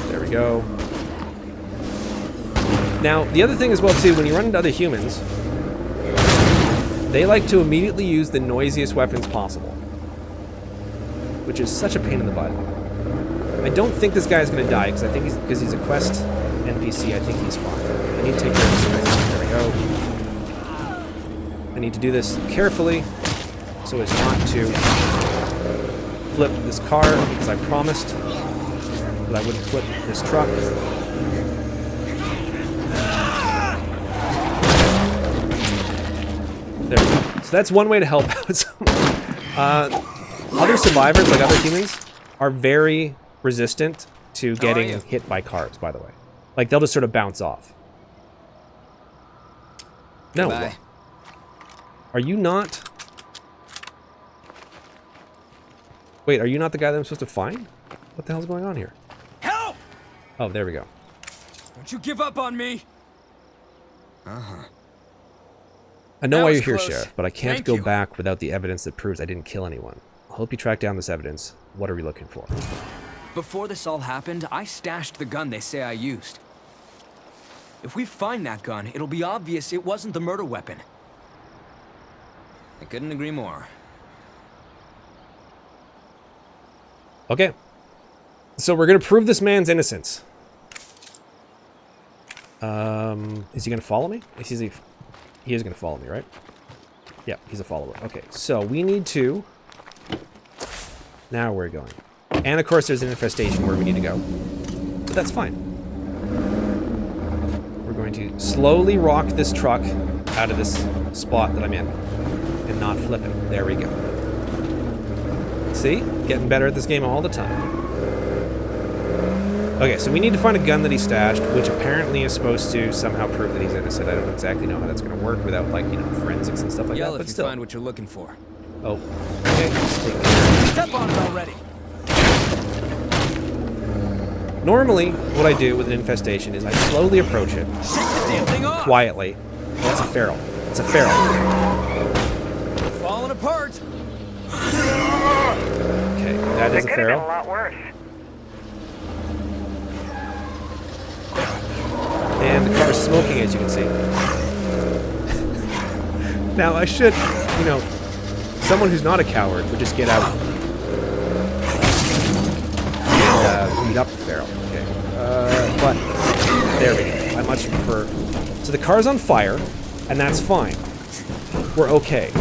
There we go. Now, the other thing as well, too, when you run into other humans, they like to immediately use the noisiest weapons possible, which is such a pain in the butt. I don't think this guy is going to die, because I think because he's a quest NPC, I think he's fine. I need to take care of this guy. There we go. I need to do this carefully, so as not to flip this car, because I promised that I wouldn't flip this truck. There we go. So that's one way to help out someone. Other survivors, like other humans, are very resistant to getting hit by cars, by the way. Like, they'll just sort of bounce off. No. Goodbye. Are you not... Wait, are you not the guy that I'm supposed to find? What the hell's going on here? Help! Oh, there we go. Don't you give up on me! I know That why was you're here, close. Sheriff, but I can't Thank go you. back without the evidence that proves I didn't kill anyone. I hope you track down this evidence. What are we looking for? Before this all happened, I stashed the gun they say I used. If we find that gun, it'll be obvious it wasn't the murder weapon. I couldn't agree more. Okay. So we're going to prove this man's innocence. Is he going to follow me? He is going to follow me, right? Yeah, he's a follower. Okay, so we need to... Now we're going. And of course there's an infestation where we need to go. But that's fine. We're going to slowly rock this truck out of this spot that I'm in. And not flip it. There we go. See? Getting better at this game all the time. Okay, so we need to find a gun that he stashed, which apparently is supposed to somehow prove that he's innocent. I don't exactly know how that's going to work without, like, you know, forensics and stuff like Yell that, but if you still. find what you're looking for. Oh, okay. Let's take care. Step on it already! Normally, what I do with an infestation is I slowly approach it, Shake the damn thing off! quietly. Oh, that's a feral. It's a feral. Falling apart! Okay, that is a It could have been a feral. lot worse. And the car is smoking, as you can see. Now, I should, you know, someone who's not a coward would just get out and beat up the feral. Okay. But, there we go. I much prefer... So the car's on fire, and that's fine. We're okay.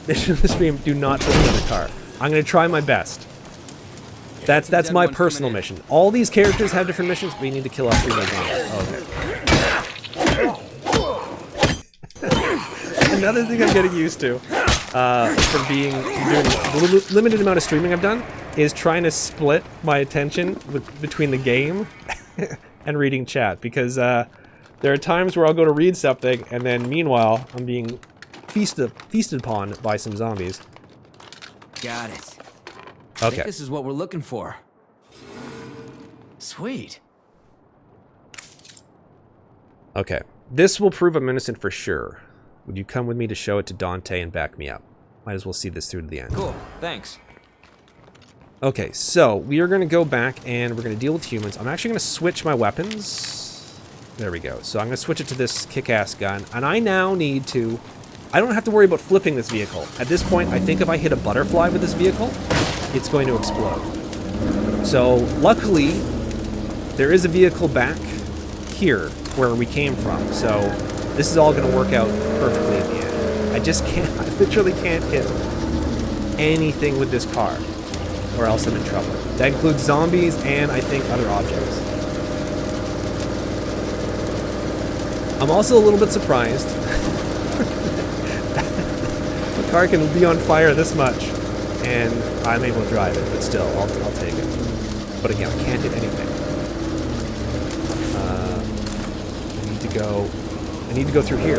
Mission of the stream, do not put me in the car. I'm going to try my best. That's my personal mission. All these characters have different missions, but you need to kill off 3 more zombies. Okay. Another thing I'm getting used to from doing the limited amount of streaming I've done is trying to split my attention between the game and reading chat, because there are times where I'll go to read something and then meanwhile I'm being feasted upon by some zombies. Got it. I Okay. think this is what we're looking for. Sweet. Okay. This will prove I'm innocent for sure. Would you come with me to show it to Dante and back me up? Might as well see this through to the end. Cool, thanks. Okay, so we are going to go back and we're going to deal with humans. I'm actually going to switch my weapons. There we go. So I'm going to switch it to this kick-ass gun. And I now need to I don't have to worry about flipping this vehicle. At this point, I think if I hit a butterfly with this vehicle, it's going to explode. So, luckily, there is a vehicle back here where we came from. So, this is all going to work out perfectly in the end. I just can't, I literally can't hit anything with this car, or else I'm in trouble. That includes zombies and, I think, other objects. I'm also a little bit surprised. The car can be on fire this much, and I'm able to drive it, but still, I'll take it. But again, I can't hit anything. I need to go through here.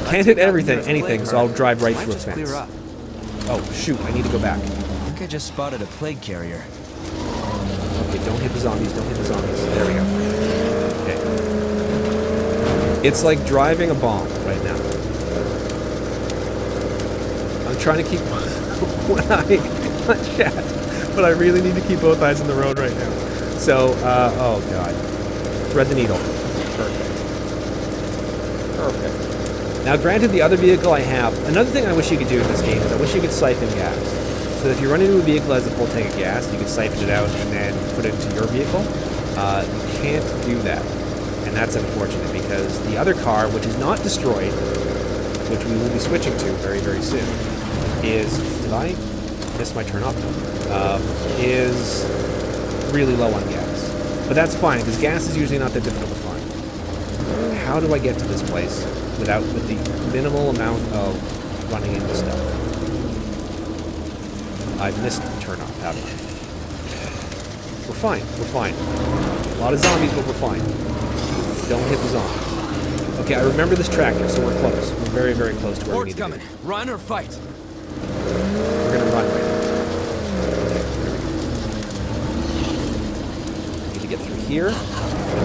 Can't hit anything, so I'll drive right through a fence. Oh, shoot, I need to go back. I think I just spotted a plague carrier. Okay, don't hit the zombies, don't hit the zombies. There we go. Okay. It's like driving a bomb right now. I'm trying to keep one eye on chat, but I really need to keep both eyes on the road right now. So, oh god. Thread the needle. Perfect. Perfect. Now, granted, the other vehicle I have, another thing I wish you could do in this game is I wish you could siphon gas. So if you run into a vehicle that has a full tank of gas, you could siphon it out and then put it into your vehicle. You can't do that. And that's unfortunate because the other car, which is not destroyed, which we will be switching to very, very soon, is, did I miss my turn up? Is really low on gas. But that's fine, because gas is usually not that difficult to find. How do I get to this place with the minimal amount of running into stuff? I've missed the turn off, haven't I? We're fine, we're fine. A lot of zombies, but we're fine. Don't hit the zombies. Okay, I remember this tractor, so we're close. We're very, very close to where we need to be. Run or fight? We're gonna run right now. Need to get through here, and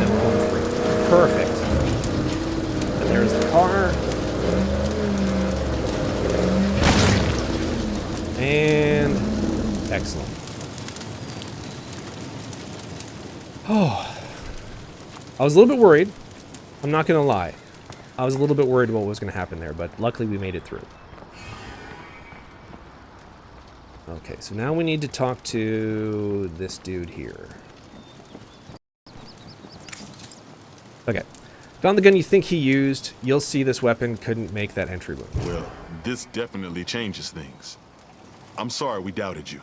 then we're home free. Perfect. And there's the car. And excellent. Oh, I was a little bit worried. I'm not gonna lie. I was a little bit worried about what was gonna happen there, but luckily we made it through. Okay, so now we need to talk to this dude here. Okay. Found the gun you think he used. You'll see this weapon couldn't make that entry wound. Well, this definitely changes things. I'm sorry we doubted you.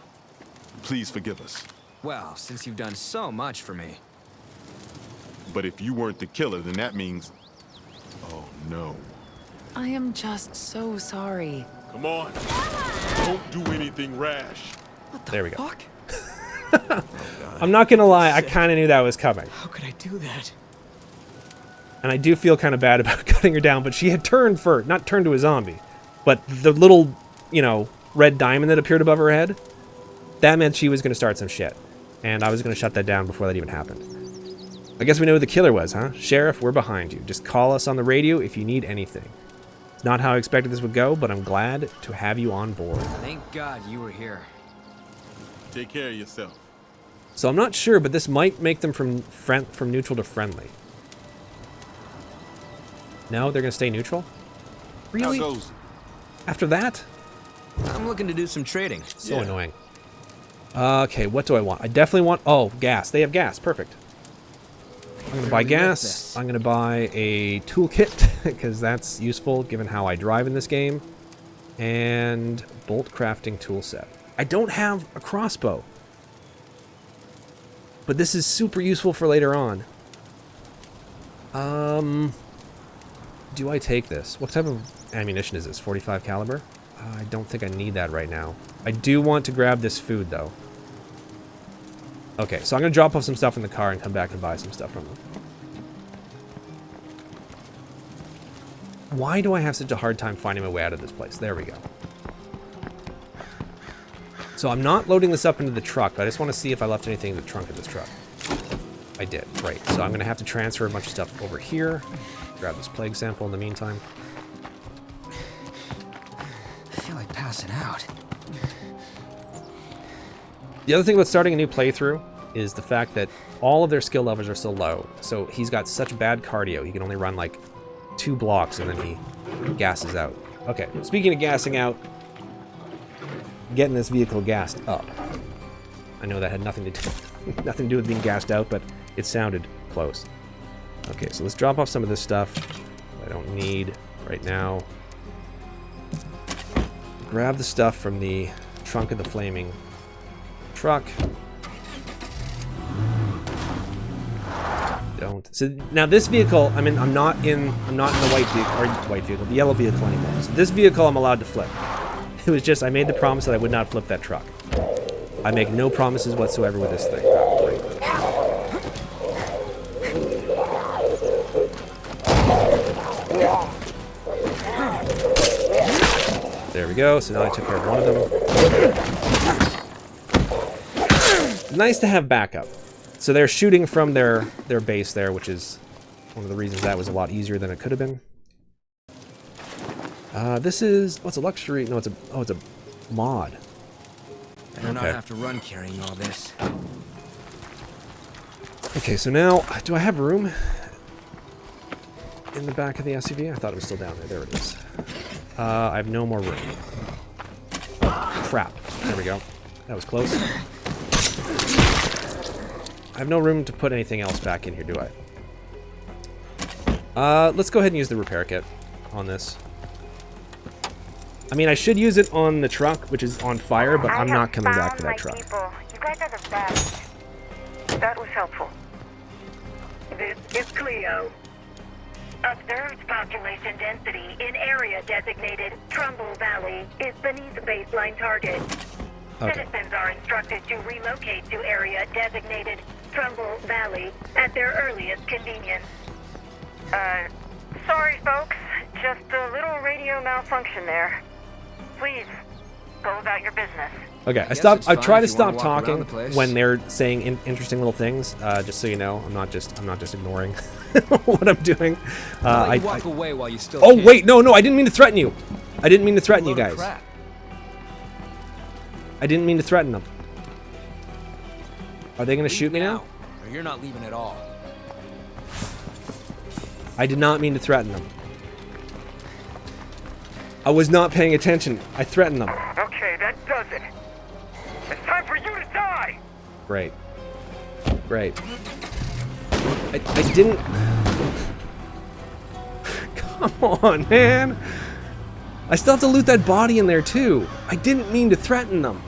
Please forgive us. Well, since you've done so much for me. But if you weren't the killer, then that means... Oh, no. I am just so sorry. Come on. Don't do anything rash. What the there we go. fuck? I'm not gonna lie, I kind of knew that was coming. How could I do that? And I do feel kind of bad about cutting her down, but she had turned not turned to a zombie, but the little, you know, red diamond that appeared above her head, that meant she was going to start some shit. And I was going to shut that down before that even happened. I guess we know who the killer was, huh? Sheriff, we're behind you. Just call us on the radio if you need anything. It's not how I expected this would go, but I'm glad to have you on board. Thank God you were here. Take care of yourself. So I'm not sure, but this might make them from neutral to friendly. No, they're going to stay neutral? Really? How goes? After that? I'm looking to do some trading. So annoying. Okay, what do I want? I definitely want... Oh, gas. They have gas. Perfect. I'm going to buy gas. I'm going to buy a toolkit, because that's useful given how I drive in this game. And bolt crafting tool set. I don't have a crossbow. But this is super useful for later on. Do I take this? What type of ammunition is this? 45 caliber? I don't think I need that right now. I do want to grab this food, though. Okay, so I'm going to drop off some stuff in the car and come back and buy some stuff from them. Why do I have such a hard time finding my way out of this place? There we go. So I'm not loading this up into the truck, but I just want to see if I left anything in the trunk of this truck. I did. Great. So I'm going to have to transfer a bunch of stuff over here. Grab this plague sample in the meantime. I feel like passing out. The other thing about starting a new playthrough is the fact that all of their skill levels are so low. So he's got such bad cardio, he can only run like 2 blocks and then he gasses out. Okay, speaking of gassing out, getting this vehicle gassed up. I know that had nothing to do with being gassed out, but it sounded close. Okay, so let's drop off some of this stuff I don't need right now. Grab the stuff from the trunk of the flaming truck. Don't. So now this vehicle, I mean, I'm not in the yellow vehicle anymore. So this vehicle I'm allowed to flip. It was just I made the promise that I would not flip that truck. I make no promises whatsoever with this thing. There we go. So now I took care of one of them. Nice to have backup. So they're shooting from their base there, which is one of the reasons that was a lot easier than it could have been. This is what's a luxury? No, it's a mod. I do not have to run carrying all this. Okay, so now do I have room in the back of the SUV? I thought it was still down there. There it is. I have no more room. Crap. There we go. That was close. I have no room to put anything else back in here, do I? Let's go ahead and use the repair kit on this. I mean, I should use it on the truck, which is on fire, but I'm not coming back for that truck. People. You guys are the best. That was helpful. This is Cleo. Observed population density in area designated Trumbull Valley is beneath baseline target. Okay. Citizens are instructed to relocate to area designated Trumbull Valley at their earliest convenience. Sorry, folks. Just a little radio malfunction there. Please, go about your business. Okay, I try to stop talking when they're saying interesting little things. Just so you know, I'm not just ignoring what I'm doing. I walk away while you still. Oh wait, no, I didn't mean to threaten you. I didn't mean to threaten you guys. I didn't mean to threaten them. Are they going to shoot me now? Or you're not leaving at all. I did not mean to threaten them. I was not paying attention. I threatened them. Okay, that does it. It's time for you to die! Great. I didn't... Come on, man. I still have to loot that body in there, too. I didn't mean to threaten them.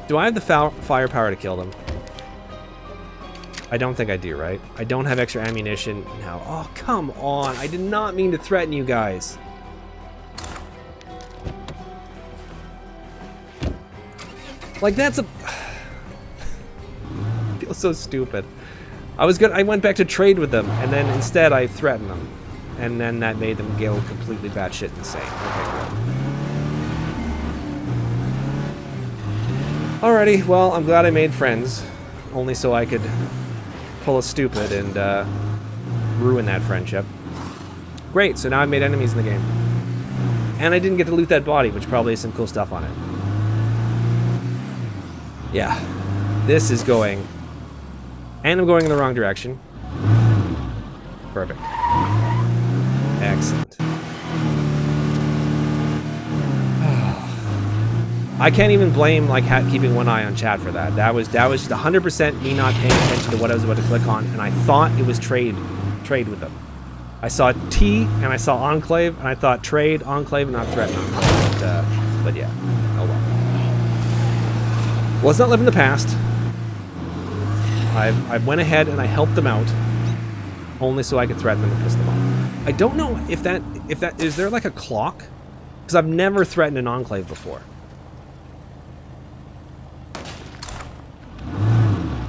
Do I have the firepower to kill them? I don't think I do, right? I don't have extra ammunition now. Oh, come on. I did not mean to threaten you guys. Like, that's a... I feel so stupid. I went back to trade with them, and then instead I threatened them. And then that made them go completely batshit insane. Okay, great. Alrighty, well, I'm glad I made friends. Only so I could pull a stupid and ruin that friendship. Great, so now I've made enemies in the game. And I didn't get to loot that body, which probably has some cool stuff on it. Yeah, this is going... And I'm going in the wrong direction. Perfect. Excellent. I can't even blame like keeping one eye on chat for that. That was just 100% me not paying attention to what I was about to click on, and I thought it was trade with them. I saw T and I saw Enclave, and I thought trade, Enclave, not threaten. But yeah, oh well. Let's not live in the past. I went ahead and I helped them out, only so I could threaten them and piss them off. I don't know if that is there like a clock, because I've never threatened an Enclave before.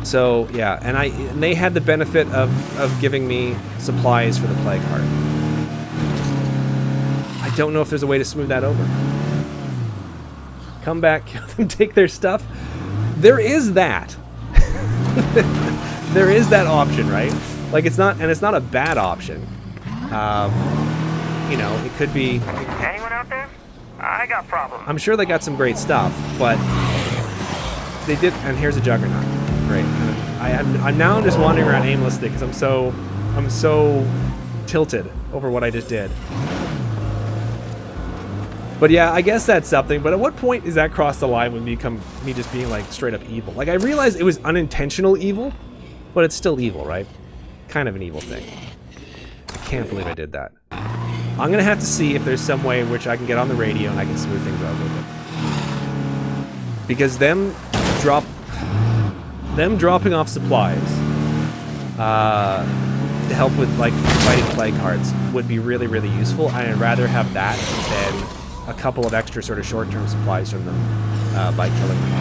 So yeah, and they had the benefit of giving me supplies for the plague heart. I don't know if there's a way to smooth that over. Come back, kill them, take their stuff. There is that. There is that option, right? Like it's not a bad option. You know, it could be. Anyone out there? I got problems. I'm sure they got some great stuff, but they did. And here's a Juggernaut. Great. I'm now just wandering around aimlessly because I'm so tilted over what I just did. But yeah, I guess that's something. But at what point is that cross the line when me just being like straight up evil? Like I realized it was unintentional evil, but it's still evil, right? Kind of an evil thing. I can't believe I did that. I'm gonna have to see if there's some way in which I can get on the radio and I can smooth things out a little bit. Because them dropping off supplies to help with like fighting plague hearts would be really, really useful. And I'd rather have that than a couple of extra sort of short-term supplies from them by killing them.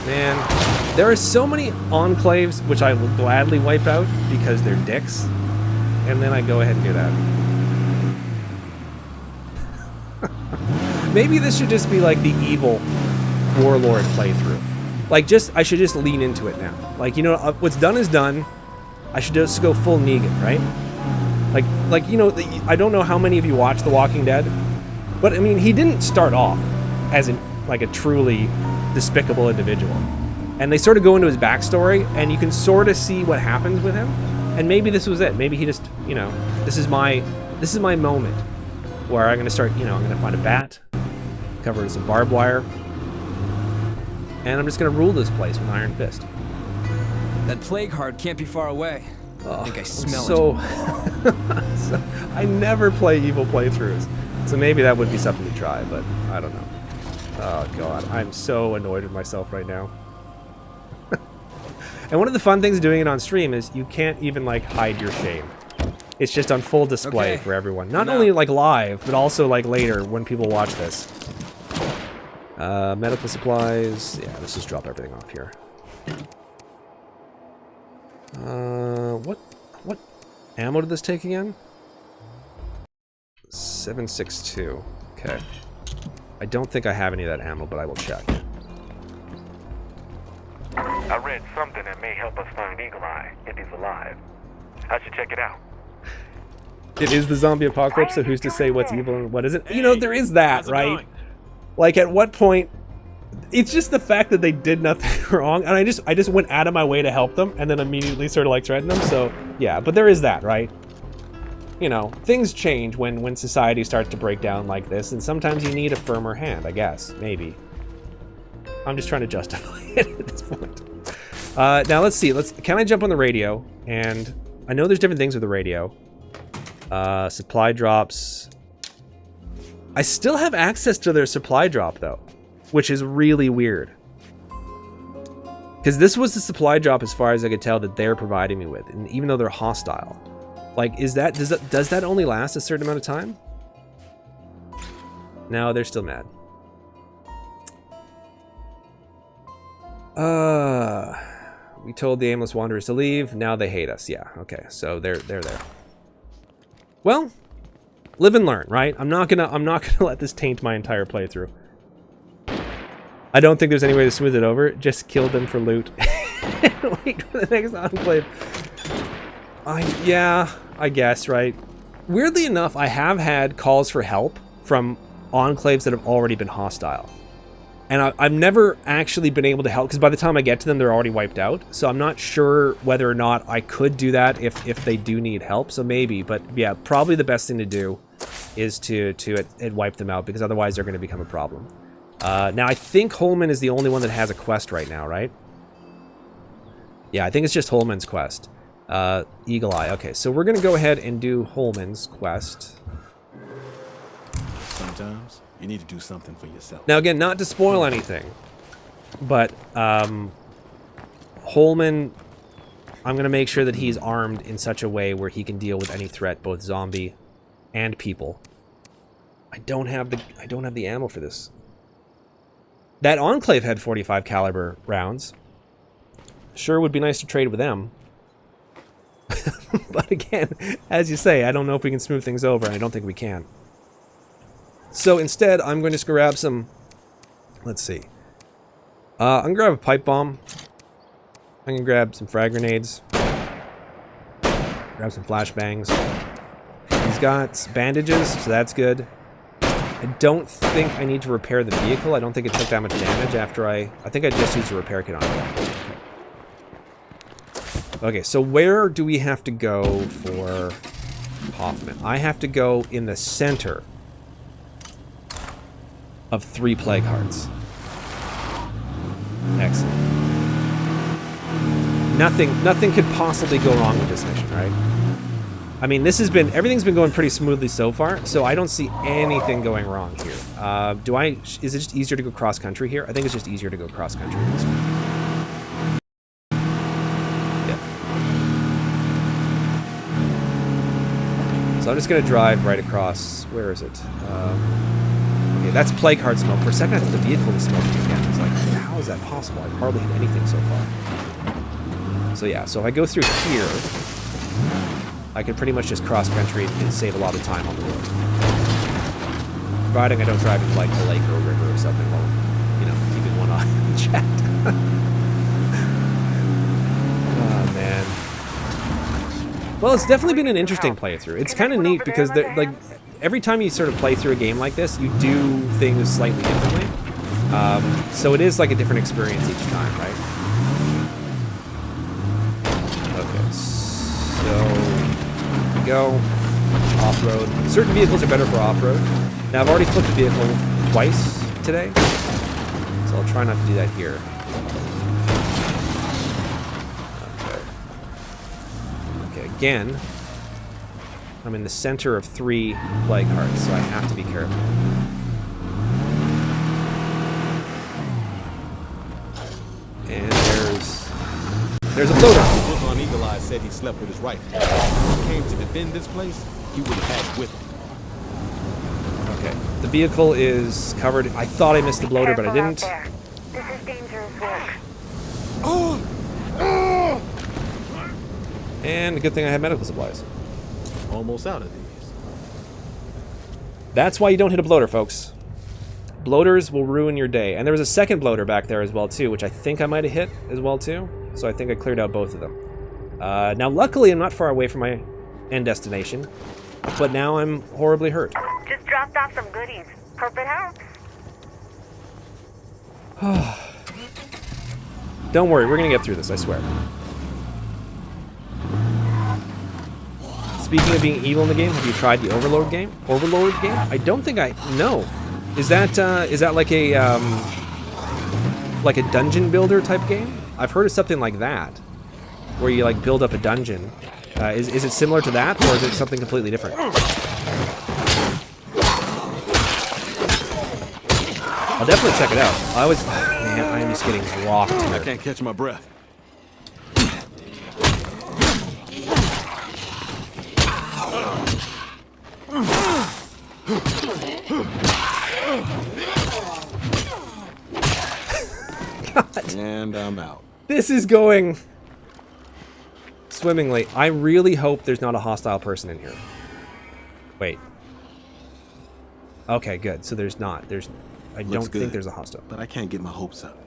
Man, there are so many enclaves which I will gladly wipe out because they're dicks, and then I go ahead and do that. Maybe this should just be like the evil warlord playthrough. Like, I should just lean into it now. Like, you know, what's done is done. I should just go full Negan, right? Like you know, I don't know how many of you watch The Walking Dead, but I mean, he didn't start off as like a truly despicable individual. And they sort of go into his backstory, and you can sort of see what happens with him. And maybe this was it. Maybe he just, you know, this is my moment where I'm gonna start, you know, I'm gonna find a bat, cover it with some barbed wire, and I'm just gonna rule this place with an iron fist. That plague heart can't be far away. I think I smell it. So I never play evil playthroughs, so maybe that would be something to try, but I don't know. Oh god, I'm so annoyed with myself right now. And one of the fun things of doing it on stream is you can't even like hide your shame. It's just on full display for everyone. Not only like live, but also like later when people watch this. Medical supplies. Yeah, let's just drop everything off here. What ammo did this take again? 7.62. Okay. I don't think I have any of that ammo, but I will check. I read something that may help us find Eagle Eye if he's alive. I should check it out. It is the zombie apocalypse, so who's to say what's evil and what isn't? You know, there is that, right? Like, at what point... It's just the fact that they did nothing wrong, and I just went out of my way to help them, and then immediately sort of like threatened them, so... Yeah, but there is that, right? You know, things change when society starts to break down like this, and sometimes you need a firmer hand, I guess. Maybe. I'm just trying to justify it at this point. Now let's see. Can I jump on the radio? And I know there's different things with the radio. Supply drops. I still have access to their supply drop though, which is really weird. Because this was the supply drop, as far as I could tell, that they're providing me with, and even though they're hostile. Like, does that only last a certain amount of time? No, they're still mad. We told the aimless wanderers to leave. Now they hate us. Yeah. Okay. So they're there. Well, live and learn, right? I'm not gonna let this taint my entire playthrough. I don't think there's any way to smooth it over. Just kill them for loot. Wait for the next enclave. Yeah, I guess, right? Weirdly enough, I have had calls for help from enclaves that have already been hostile. And I've never actually been able to help, because by the time I get to them, they're already wiped out. So I'm not sure whether or not I could do that if they do need help. So maybe, but yeah, probably the best thing to do is to wipe them out, because otherwise they're going to become a problem. Now, I think Holman is the only one that has a quest right now, right? Yeah, I think it's just Holman's quest. Eagle Eye. Okay, so we're going to go ahead and do Holman's quest. Sometimes you need to do something for yourself. Now, again, not to spoil anything, but Holman, I'm going to make sure that he's armed in such a way where he can deal with any threat, both zombie and people. I don't have the ammo for this. That enclave had 45 caliber rounds. Sure would be nice to trade with them. But again, as you say, I don't know if we can smooth things over, and I don't think we can. So instead, I'm going to just grab some... Let's see. I'm going to grab a pipe bomb. I'm going to grab some frag grenades. Grab some flashbangs. These got bandages, so that's good. I don't think I need to repair the vehicle. I don't think it took that much damage after I think I just used a repair kit on it. Okay, so where do we have to go for Hoffman? I have to go in the center of 3 plague hearts. Excellent. Nothing could possibly go wrong with this mission, right? I mean, everything's been going pretty smoothly so far, so I don't see anything going wrong here. Is it just easier to go cross-country here? I think it's just easier to go cross-country this one. Yeah. So I'm just gonna drive right across, where is it? Okay, that's plague heart smoke. For a second I thought the vehicle was smoking again. I was like, how is that possible? I've hardly hit anything so far. So yeah, so if I go through here, I can pretty much just cross-country and save a lot of time on the road. Providing I don't drive into like a lake or a river or something while, you know, keeping one eye on the chat. Oh, man. Well, it's definitely been an interesting playthrough. It's kind of neat because, like, every time you sort of play through a game like this, you do things slightly differently. So it is like a different experience each time, right? Okay, so... go off-road. Certain vehicles are better for off-road. Now I've already flipped a vehicle twice today, so I'll try not to do that here. Okay, again, I'm in the center of 3 plague hearts, so I have to be careful. And there's a floater. Book on Eagle Eye said he slept with his rifle. If he came to defend this place, he would have had it with him. Okay, the vehicle is covered. I thought I missed the bloater, but I didn't. This is dangerous work. And a good thing I have medical supplies. Almost out of these. That's why you don't hit a bloater, folks. Bloaters will ruin your day. And there was a second bloater back there as well, too, which I think I might have hit as well, too. So I think I cleared out both of them. Now, luckily, I'm not far away from my end destination. But now I'm horribly hurt. Just dropped off some goodies. Hope it helps. Don't worry, we're going to get through this, I swear. Speaking of being evil in the game, have you tried the Overlord game? I don't think I... No. Is that like a dungeon builder type game? I've heard of something like that, where you like build up a dungeon. Is it similar to that, or is it something completely different? I'll definitely check it out. Man, I am just getting rocked here. I can't catch my breath. God. And I'm out. This is going swimmingly. I really hope there's not a hostile person in here. Wait. Okay, good. So there's not. I don't think there's a hostile. But I can't get my hopes up.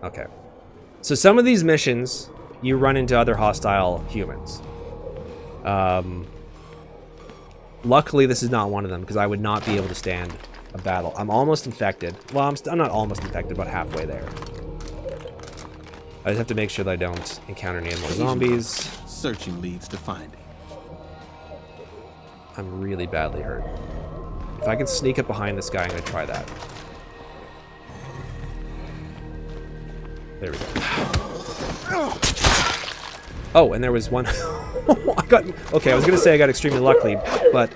Okay. So some of these missions, you run into other hostile humans. Luckily, this is not one of them, because I would not be able to stand a battle. I'm almost infected. Well, I'm not almost infected, but halfway there. I just have to make sure that I don't encounter any more zombies. Searching leads to finding. I'm really badly hurt. If I can sneak up behind this guy, I'm going to try that. There we go. Oh, and there was one... Okay, I was going to say I got extremely lucky, but...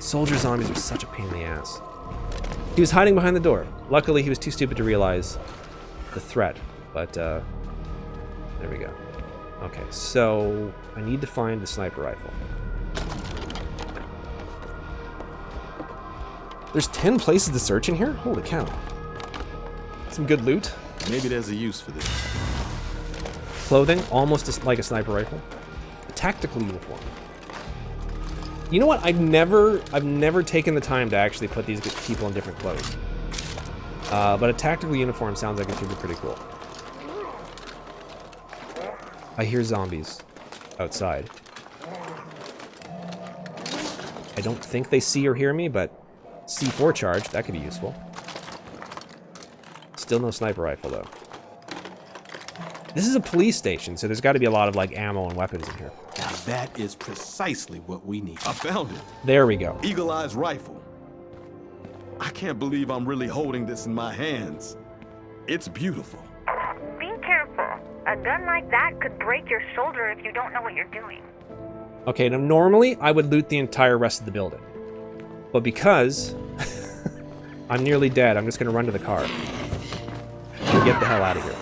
Soldier zombies are such a pain in the ass. He was hiding behind the door. Luckily, he was too stupid to realize the threat, but, there we go. Okay, so I need to find the sniper rifle. There's 10 places to search in here? Holy cow. Some good loot. Maybe there's a use for this. Clothing, almost like a sniper rifle. A tactical uniform. You know what? I've never taken the time to actually put these people in different clothes. But a tactical uniform sounds like it could be pretty cool. I hear zombies. outside. I don't think they see or hear me, but C4 charge, that could be useful. Still no sniper rifle, though. This is a police station, so there's got to be a lot of, like, ammo and weapons in here. Now that is precisely what we need. I found it. There we go. Eagle Eye's rifle. I can't believe I'm really holding this in my hands. It's beautiful. Be careful. A gun like that could break your shoulder if you don't know what you're doing. Okay, now normally I would loot the entire rest of the building. But because I'm nearly dead, I'm just going to run to the car. And get the hell out of here.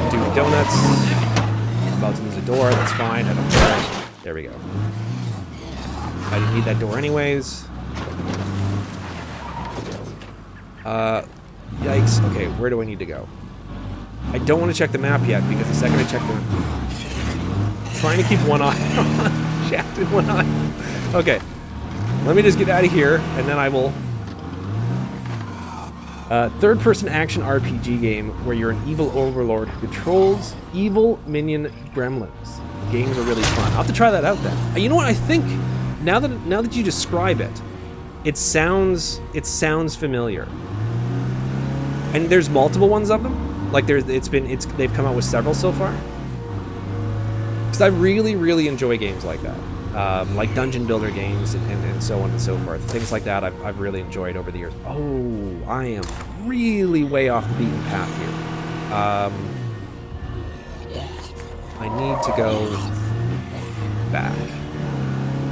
Do donuts. I'm about to lose a door, that's fine. I don't care. There we go. I didn't need that door anyways. Yikes. Okay, where do I need to go? I don't want to check the map yet, because the second I check the... I'm trying to keep one eye on Shaft in one eye. Okay. Let me just get out of here, and then I will... third-person action RPG game where you're an evil overlord who controls evil minion gremlins. Games are really fun. I'll have to try that out then. You know what? I think now that you describe it, it sounds familiar. And there's multiple ones of them. Like they've come out with several so far. Because I really enjoy games like that, like dungeon builder games and so on and so forth. Things like that I've really enjoyed over the years. Oh, I am really way off the beaten path here. I need to go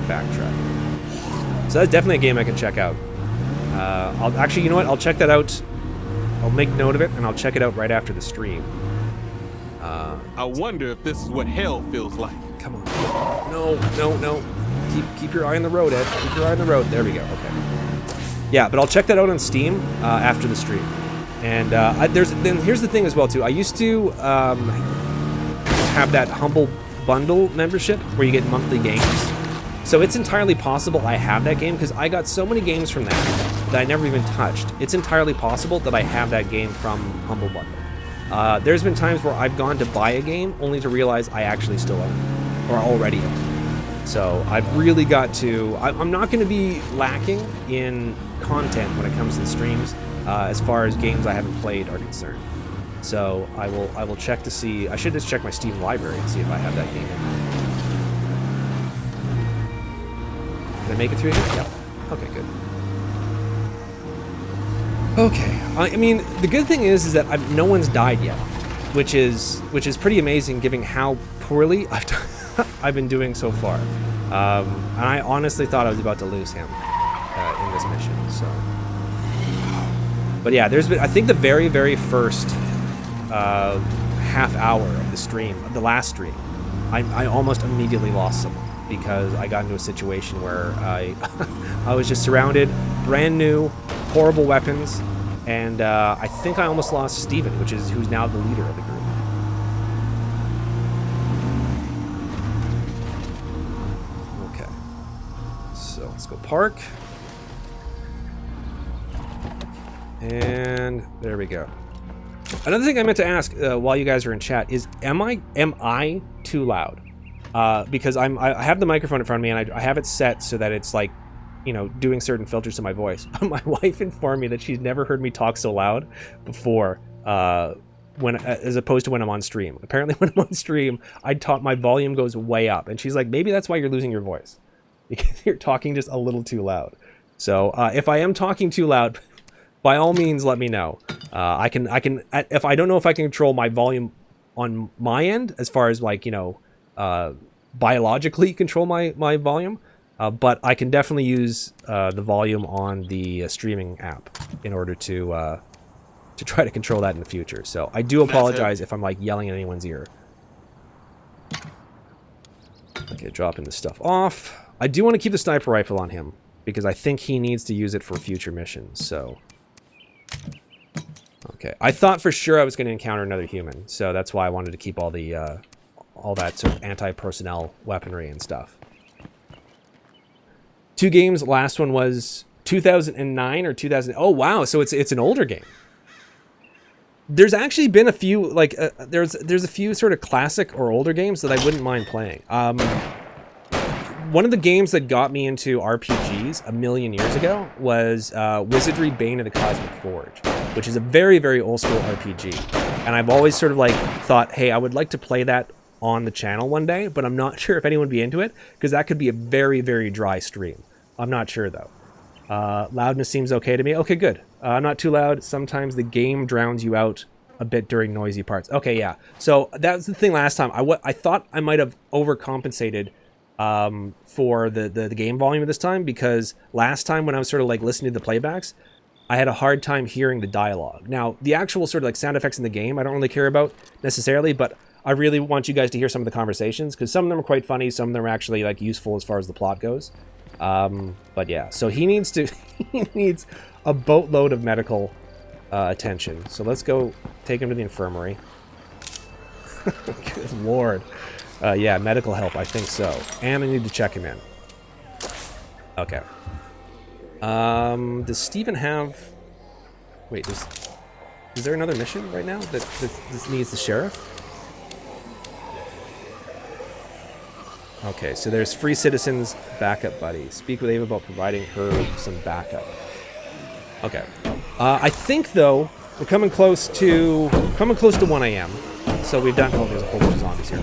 backtrack. So that's definitely a game I can check out. I'll actually, you know what? I'll check that out. I'll make note of it, and I'll check it out right after the stream. I wonder if this is what hell feels like. Come on. No. Keep your eye on the road, Ed. Keep your eye on the road. There we go. Okay. Yeah, but I'll check that out on Steam after the stream. And then here's the thing as well, too. I used to have that Humble Bundle membership where you get monthly games. So it's entirely possible I have that game, because I got so many games from that I never even touched. It's entirely possible that I have that game from Humble Bundle. There's been times where I've gone to buy a game only to realize I actually still own it, or already own it. So I've really got to... I'm not going to be lacking in content when it comes to the streams as far as games I haven't played are concerned. So I will check to see... I should just check my Steam library and see if I have that game in. Did I make it through here? Yep. Okay, good. Okay. I mean, the good thing is that no one's died yet, which is pretty amazing given how poorly I've been doing so far. And I honestly thought I was about to lose him in this mission. So, but yeah, there's been, I think, the very first half hour of the stream, the last stream, I almost immediately lost someone, because I got into a situation where I was just surrounded, brand new, horrible weapons, and I think I almost lost Steven, who's now the leader of the group. Okay, so let's go park, and there we go. Another thing I meant to ask while you guys are in chat is, am I too loud? Because I have the microphone in front of me, and I have it set so that it's like, you know, doing certain filters to my voice. My wife informed me that she's never heard me talk so loud before, as opposed to when I'm on stream. Apparently, when I'm on stream, my volume goes way up, and she's like, maybe that's why you're losing your voice, because you're talking just a little too loud. So if I am talking too loud, by all means, let me know. I can if I don't know if I can control my volume on my end, as far as, like, you know, biologically control my volume, but I can definitely use the volume on the streaming app in order to try to control that in the future. So I do apologize if I'm, like, yelling in anyone's ear. Okay, dropping this stuff off. I do want to keep the sniper rifle on him, because I think he needs to use it for future missions. So okay, I thought for sure I was going to encounter another human, so that's why I wanted to keep all the all that sort of anti-personnel weaponry and stuff. 2 games. Last one was 2009 or 2000. Oh wow, so it's an older game. there's actually been a few, like, there's a few sort of classic or older games that I wouldn't mind playing. One of the games that got me into RPGs a million years ago was Wizardry Bane of the Cosmic Forge, which is a very, very old school RPG. And I've always sort of like thought, hey, I would like to play that on the channel one day, but I'm not sure if anyone would be into it, because that could be a very, very dry stream. I'm not sure, though. Loudness seems okay to me. Okay, good. I'm not too loud. Sometimes the game drowns you out a bit during noisy parts. Okay, yeah. So that was the thing last time. I thought I might have overcompensated for the game volume this time, because last time when I was sort of like listening to the playbacks, I had a hard time hearing the dialogue. Now, the actual sort of like sound effects in the game, I don't really care about necessarily, but I really want you guys to hear some of the conversations, because some of them are quite funny, some of them are actually like useful as far as the plot goes. But yeah, so he needs a boatload of medical attention. So let's go take him to the infirmary. Good lord. Yeah, medical help, I think so. And I need to check him in. Okay. Does Steven have... Wait, is there another mission right now that this needs the sheriff? Okay, so there's Free Citizens Backup Buddy. Speak with Ava about providing her some backup. Okay. I think, though, we're coming close to 1 a.m. So we've done... Oh, there's a whole bunch of zombies here.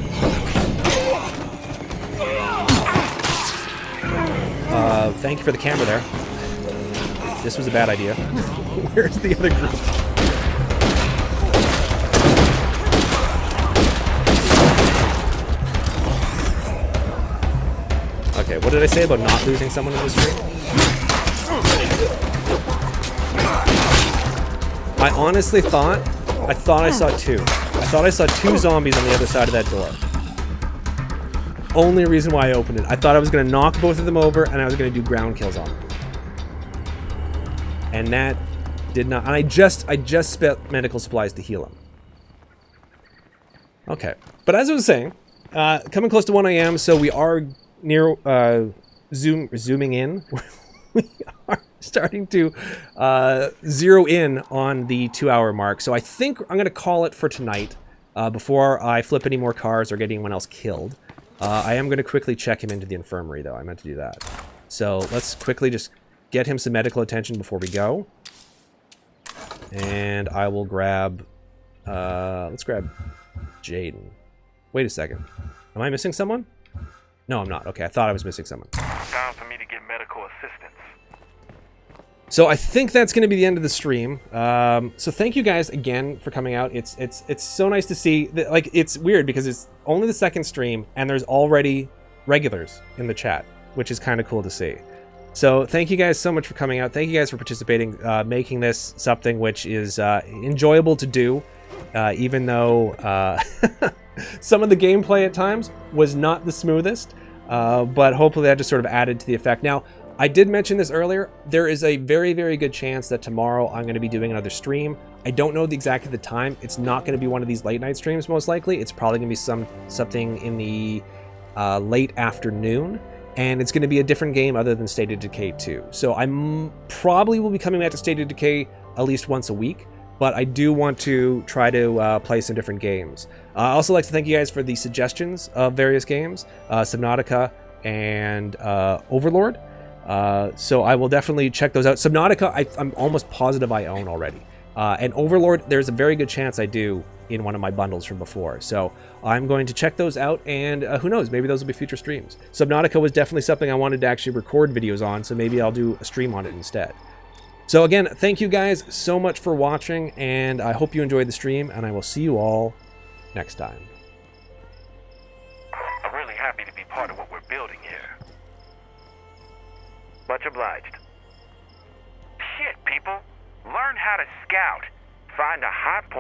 Thank you for the camera there. This was a bad idea. Where's the other group? Okay, what did I say about not losing someone in this stream? I honestly thought I saw two. I thought I saw two zombies on the other side of that door. Only reason why I opened it. I thought I was going to knock both of them over and I was going to do ground kills on them. And that did not... And I just spent medical supplies to heal him. Okay. But as I was saying, coming close to 1 a.m., so we are near zooming in. We are starting to zero in on the 2-hour mark. So I think I'm going to call it for tonight before I flip any more cars or get anyone else killed. I am going to quickly check him into the infirmary, though. I meant to do that. So let's quickly just get him some medical attention before we go. And I will grab... let's grab Jaden. Wait a second. Am I missing someone? No, I'm not. Okay, I thought I was missing someone. Time for me to get medical assistance. So I think that's going to be the end of the stream. So thank you guys again for coming out. It's so nice to see that, like, it's weird because it's only the second stream and there's already regulars in the chat, which is kind of cool to see. So thank you guys so much for coming out. Thank you guys for participating, making this something which is enjoyable to do, even though some of the gameplay at times was not the smoothest, but hopefully that just sort of added to the effect. Now, I did mention this earlier. There is a very, very good chance that tomorrow I'm going to be doing another stream. I don't know exactly the time. It's not going to be one of these late night streams, most likely. It's probably going to be something in the late afternoon, and it's going to be a different game other than State of Decay 2. So I probably will be coming back to State of Decay at least once a week, but I do want to try to play some different games. I also like to thank you guys for the suggestions of various games, Subnautica and Overlord. So I will definitely check those out. Subnautica, I'm almost positive I own already. And Overlord, there's a very good chance I do in one of my bundles from before. So I'm going to check those out, and who knows, maybe those will be future streams. Subnautica was definitely something I wanted to actually record videos on, so maybe I'll do a stream on it instead. So again, thank you guys so much for watching, and I hope you enjoyed the stream, and I will see you all next time. I'm really happy to be part of what we're building here. Much obliged. Shit, people. Learn how to scout. Find a high point.